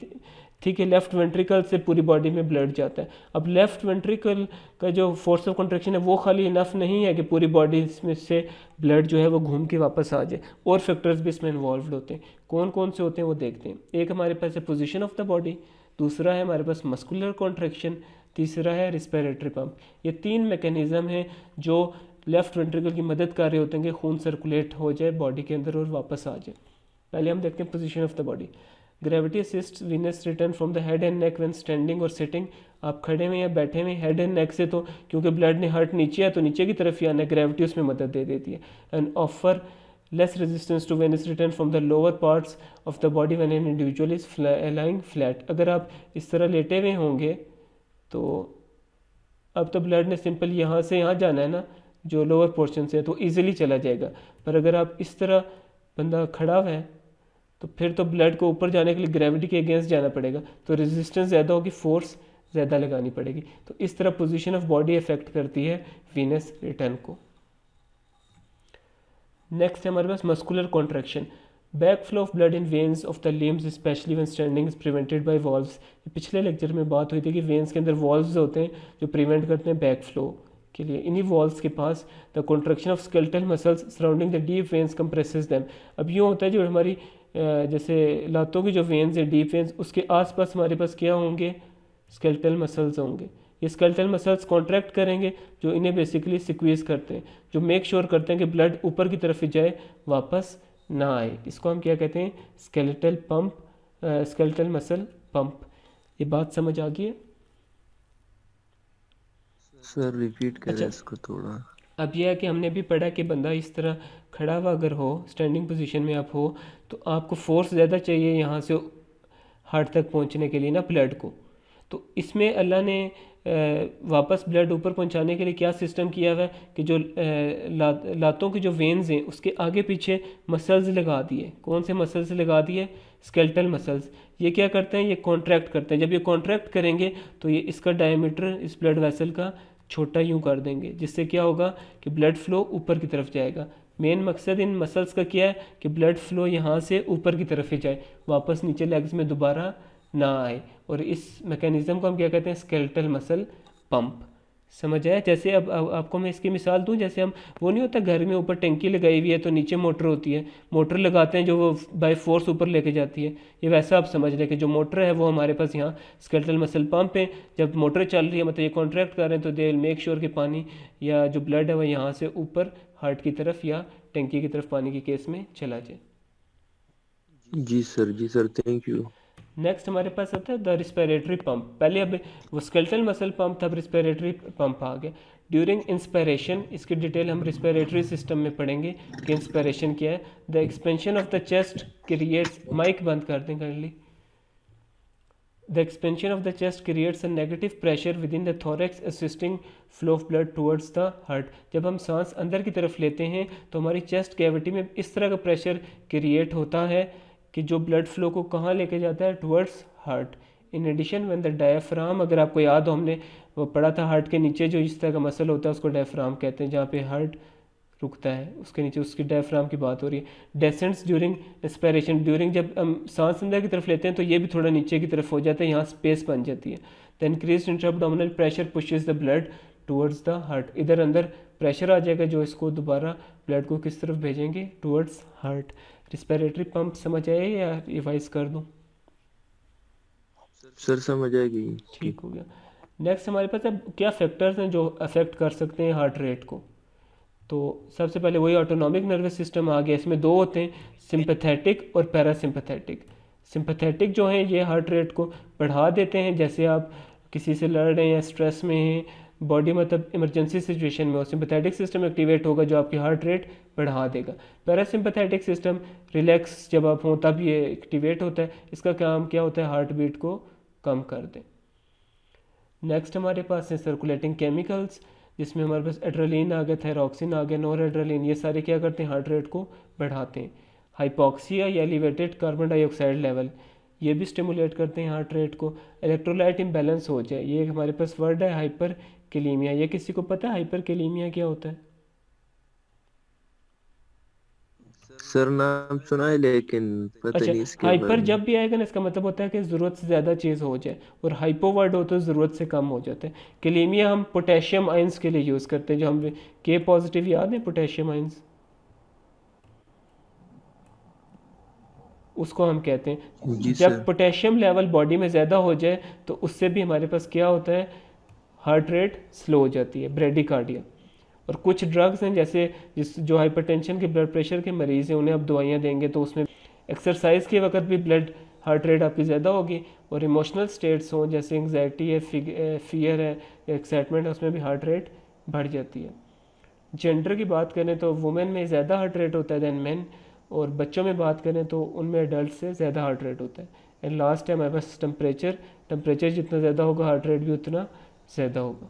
थी कि left ventricle से पूरी body में blood जाता है। अब लेफ्ट वेंट्रिकल का जो फोर्स ऑफ कंट्रैक्शन है वो खाली इनफ नहीं है कि पूरी बॉडी में से ब्लड जो है वो घूम के वापस आ जाए, और फैक्टर्स भी इसमें इन्वॉल्व होते हैं। कौन कौन से होते हैं वो देखते हैं। एक हमारे पास है पोजीशन ऑफ द बॉडी, दूसरा है हमारे पास मस्कुलर कॉन्ट्रैक्शन, तीसरा है रिस्पिरेटरी पंप। ये 3 मैकेनिज्म हैं जो लेफ्ट वेंट्रिकल की मदद कर रहे होते हैं कि खून सर्कुलेट हो जाए बॉडी के अंदर और वापस आ जाए। पहले हम देखते हैं position of the body. Gravity assist venous return from the head and neck when standing और सिटिंग। आप खड़े में या बैठे में, हेड एंड नेक से तो क्योंकि ब्लड ने हार्ट नीचे है तो नीचे की तरफ ही आना है, ग्रेविटी उसमें मदद दे देती है। And offer less resistance to venous return from the lower parts of the body when an individual is lying flat. अगर आप इस तरह लेटे हुए होंगे तो अब तो ब्लड ने सिंपल यहाँ से यहाँ जाना है ना, जो लोअर पोर्शन से है, तो इजीली चला जाएगा। पर अगर आप इस तरह बंदा खड़ा हुआ है तो फिर तो ब्लड को ऊपर जाने के लिए ग्रेविटी के अगेंस्ट जाना पड़ेगा, तो रेजिस्टेंस ज़्यादा होगी, फोर्स ज़्यादा लगानी पड़ेगी। तो इस तरह पोजीशन ऑफ बॉडी अफेक्ट करती है वीनस रिटर्न को। नेक्स्ट है हमारे पास muscular contraction. Back flow of blood in veins of the limbs specially when standing is prevented by valves. पिछले लेक्चर में बात हुई थी कि वेन्स के अंदर वॉल्व्स होते हैं जो प्रिवेंट करते हैं बैक फ्लो के लिए। इन्हीं वॉल्व्स के पास the contraction of skeletal muscles surrounding the deep veins compresses them. अब यूँ होता है जो हमारी जैसे लातों की जो वेन्स हैं डीप वेन्स, उसके आसपास हमारे पास क्या होंगे, स्केलेटल मसल्स होंगे। ये स्केलेटल मसल्स कॉन्ट्रैक्ट करेंगे जो इन्हें बेसिकली सिक्वीज करते हैं, जो मेक श्योर करते हैं कि ब्लड ऊपर की तरफ ही जाए, वापस ना आए। इसको हम क्या कहते हैं? Skeletal pump, skeletal muscle pump. ये बात समझ आ गई है? सर रिपीट करें अच्छा, इसको थोड़ा। अब यह है कि हमने भी पढ़ा कि बंदा इस तरह खड़ा हुआ अगर हो, स्टैंडिंग पोजीशन में आप हो, तो आपको फोर्स ज़्यादा चाहिए यहाँ से हार्ट तक पहुँचने के लिए ना, ब्लड को। तो इसमें अल्लाह ने वापस ब्लड ऊपर पहुँचाने के लिए क्या सिस्टम किया हुआ है कि जो लातों की जो वेन्स हैं उसके आगे पीछे मसल्स लगा दिए। कौन से मसल्स लगा दिए? Skeletal muscles. ये क्या करते हैं? ये कॉन्ट्रैक्ट करते हैं। जब ये कॉन्ट्रैक्ट करेंगे तो ये इसका डायमीटर इस ब्लड वेसल का छोटा यूँ कर देंगे, जिससे क्या होगा कि ब्लड फ्लो ऊपर की तरफ जाएगा। मेन मकसद इन मसल्स का क्या है कि ब्लड फ्लो यहाँ से ऊपर की तरफ ही जाए, वापस नीचे लेग्स में दोबारा ना आए। और इस मैकेनिज़्म को हम क्या कहते हैं? Skeletal muscle pump. समझ आया? जैसे अब आपको मैं इसकी मिसाल दूं, जैसे हम, वो नहीं होता घर में ऊपर टंकी लगाई हुई है तो नीचे मोटर होती है, मोटर लगाते हैं जो वो बाय फोर्स ऊपर लेके जाती है। ये वैसा आप समझ लें कि जो मोटर है वो हमारे पास यहाँ स्केलेटल मसल पंप है। जब मोटर चल रही है, मतलब ये कॉन्ट्रैक्ट कर रहे हैं, तो दे विल मेक श्योर कि पानी या जो ब्लड है वो यहाँ से ऊपर हार्ट की तरफ या टंकी की तरफ पानी के केस में चला जाए। जी सर, थैंक यू। नेक्स्ट हमारे पास आता है द रिस्पिरेटरी पंप। पहले अब वो स्केलेटल मसल पंप था, अब रिस्पिरेटरी पंप आ गया। ड्यूरिंग इंस्पिरेशन, इसकी डिटेल हम रिस्पिरेटरी सिस्टम में पढ़ेंगे कि इंस्पिरेशन क्या है। The expansion of the chest creates, mic बंद कर दें kindly. The expansion of the chest creates a negative pressure within the thorax assisting flow of blood towards the heart. जब हम सांस अंदर की तरफ लेते हैं तो हमारी चेस्ट कैविटी में इस तरह का प्रेशर क्रिएट होता है कि जो ब्लड फ्लो को कहाँ लेके जाता है? Towards heart. In addition when the diaphragm, अगर आपको याद हो हमने वो पढ़ा था, हार्ट के नीचे जो इस तरह का मसल होता है उसको डायफ्राम कहते हैं, जहाँ पे हार्ट रुकता है उसके नीचे, उसकी डायफ्राम की बात हो रही है। डेसेंट्स ड्यूरिंग इंस्पिरेशन, ड्यूरिंग जब हम सांस अंदर की तरफ लेते हैं तो ये भी थोड़ा नीचे की तरफ हो जाता है, यहाँ स्पेस बन जाती है। The increase intraabdominal pressure pushes the blood towards the heart. इधर अंदर प्रेशर आ जाएगा जो इसको दोबारा ब्लड को किस तरफ भेजेंगे? Towards heart. रिस्पिरेटरी पंप समझ आए या रिवाइज कर दूं? सर समझ आएगी। ठीक हो गया। नेक्स्ट हमारे पास अब क्या फैक्टर्स हैं जो अफेक्ट कर सकते हैं हार्ट रेट को। तो सबसे पहले वही ऑटोनॉमिक नर्वस सिस्टम आ गया। इसमें दो होते हैं, सिंपैथेटिक और पैरासिम्पैथेटिक। सिंपैथेटिक जो हैं ये हार्ट रेट को बढ़ा देते हैं, जैसे आप किसी से लड़ रहे हैं या स्ट्रेस में हैं, बॉडी मतलब इमरजेंसी सिचुएशन में हो, सिंपैथेटिक सिस्टम एक्टिवेट होगा जो आपकी हार्ट रेट बढ़ा देगा। पैरासिम्पैथेटिक सिस्टम रिलैक्स जब आप हों तब ये एक्टिवेट होता है। इसका काम क्या होता है? हार्ट बीट को कम कर दें। नेक्स्ट हमारे पास है सर्कुलेटिंग केमिकल्स, जिसमें हमारे पास एड्रेलिन आ गया, थायरॉक्सिन आ गया, नॉर एड्रेलिन। ये सारे क्या करते हैं? हार्ट रेट को बढ़ाते हैं। हाइपॉक्सिया या एलिवेटेड कार्बन डाइऑक्साइड लेवल, ये भी स्टिमुलेट करते हैं हार्ट रेट को। इलेक्ट्रोलाइट इम्बैलेंस हो जाए, ये हमारे पास वर्ड है हाइपर कैलीमिया। ये किसी को पता है हाइपर कैलीमिया क्या होता है? सर नाम सुना है लेकिन पता अच्छा, नहीं इसके हाइपर बारे में। जब भी आएगा ना, इसका मतलब होता है कि ज़रूरत से ज़्यादा चीज़ हो जाए, और हाइपो वर्ड हो तो ज़रूरत से कम हो जाता है। कैलीमिया हम पोटेशियम आयंस के लिए यूज़ करते हैं, जो हम के पॉजिटिव याद है पोटेशियम आयंस, उसको हम कहते हैं। जी जब सर। पोटेशियम लेवल बॉडी में ज़्यादा हो जाए तो उससे भी हमारे पास क्या होता है? हार्ट रेट स्लो हो जाती है, ब्रेडिकार्डिया। और कुछ ड्रग्स हैं जैसे जो हाइपरटेंशन के, ब्लड प्रेशर के मरीज़ हैं, उन्हें आप दवाइयाँ देंगे तो उसमें एक्सरसाइज के वक्त भी ब्लड हार्ट रेट आपकी ज़्यादा होगी। और इमोशनल स्टेट्स हों जैसे एंग्जाइटी है, फियर है, एक्साइटमेंट है, उसमें भी हार्ट रेट बढ़ जाती है। जेंडर की बात करें तो वुमेन में ज़्यादा हार्ट रेट होता है दैन मेन, और बच्चों में बात करें तो उनमें एडल्ट से ज़्यादा हार्ट रेट होता है। एंड लास्ट है हमारे पास टेम्परेचर जितना ज़्यादा होगा हार्ट रेट भी उतना ज़्यादा होगा।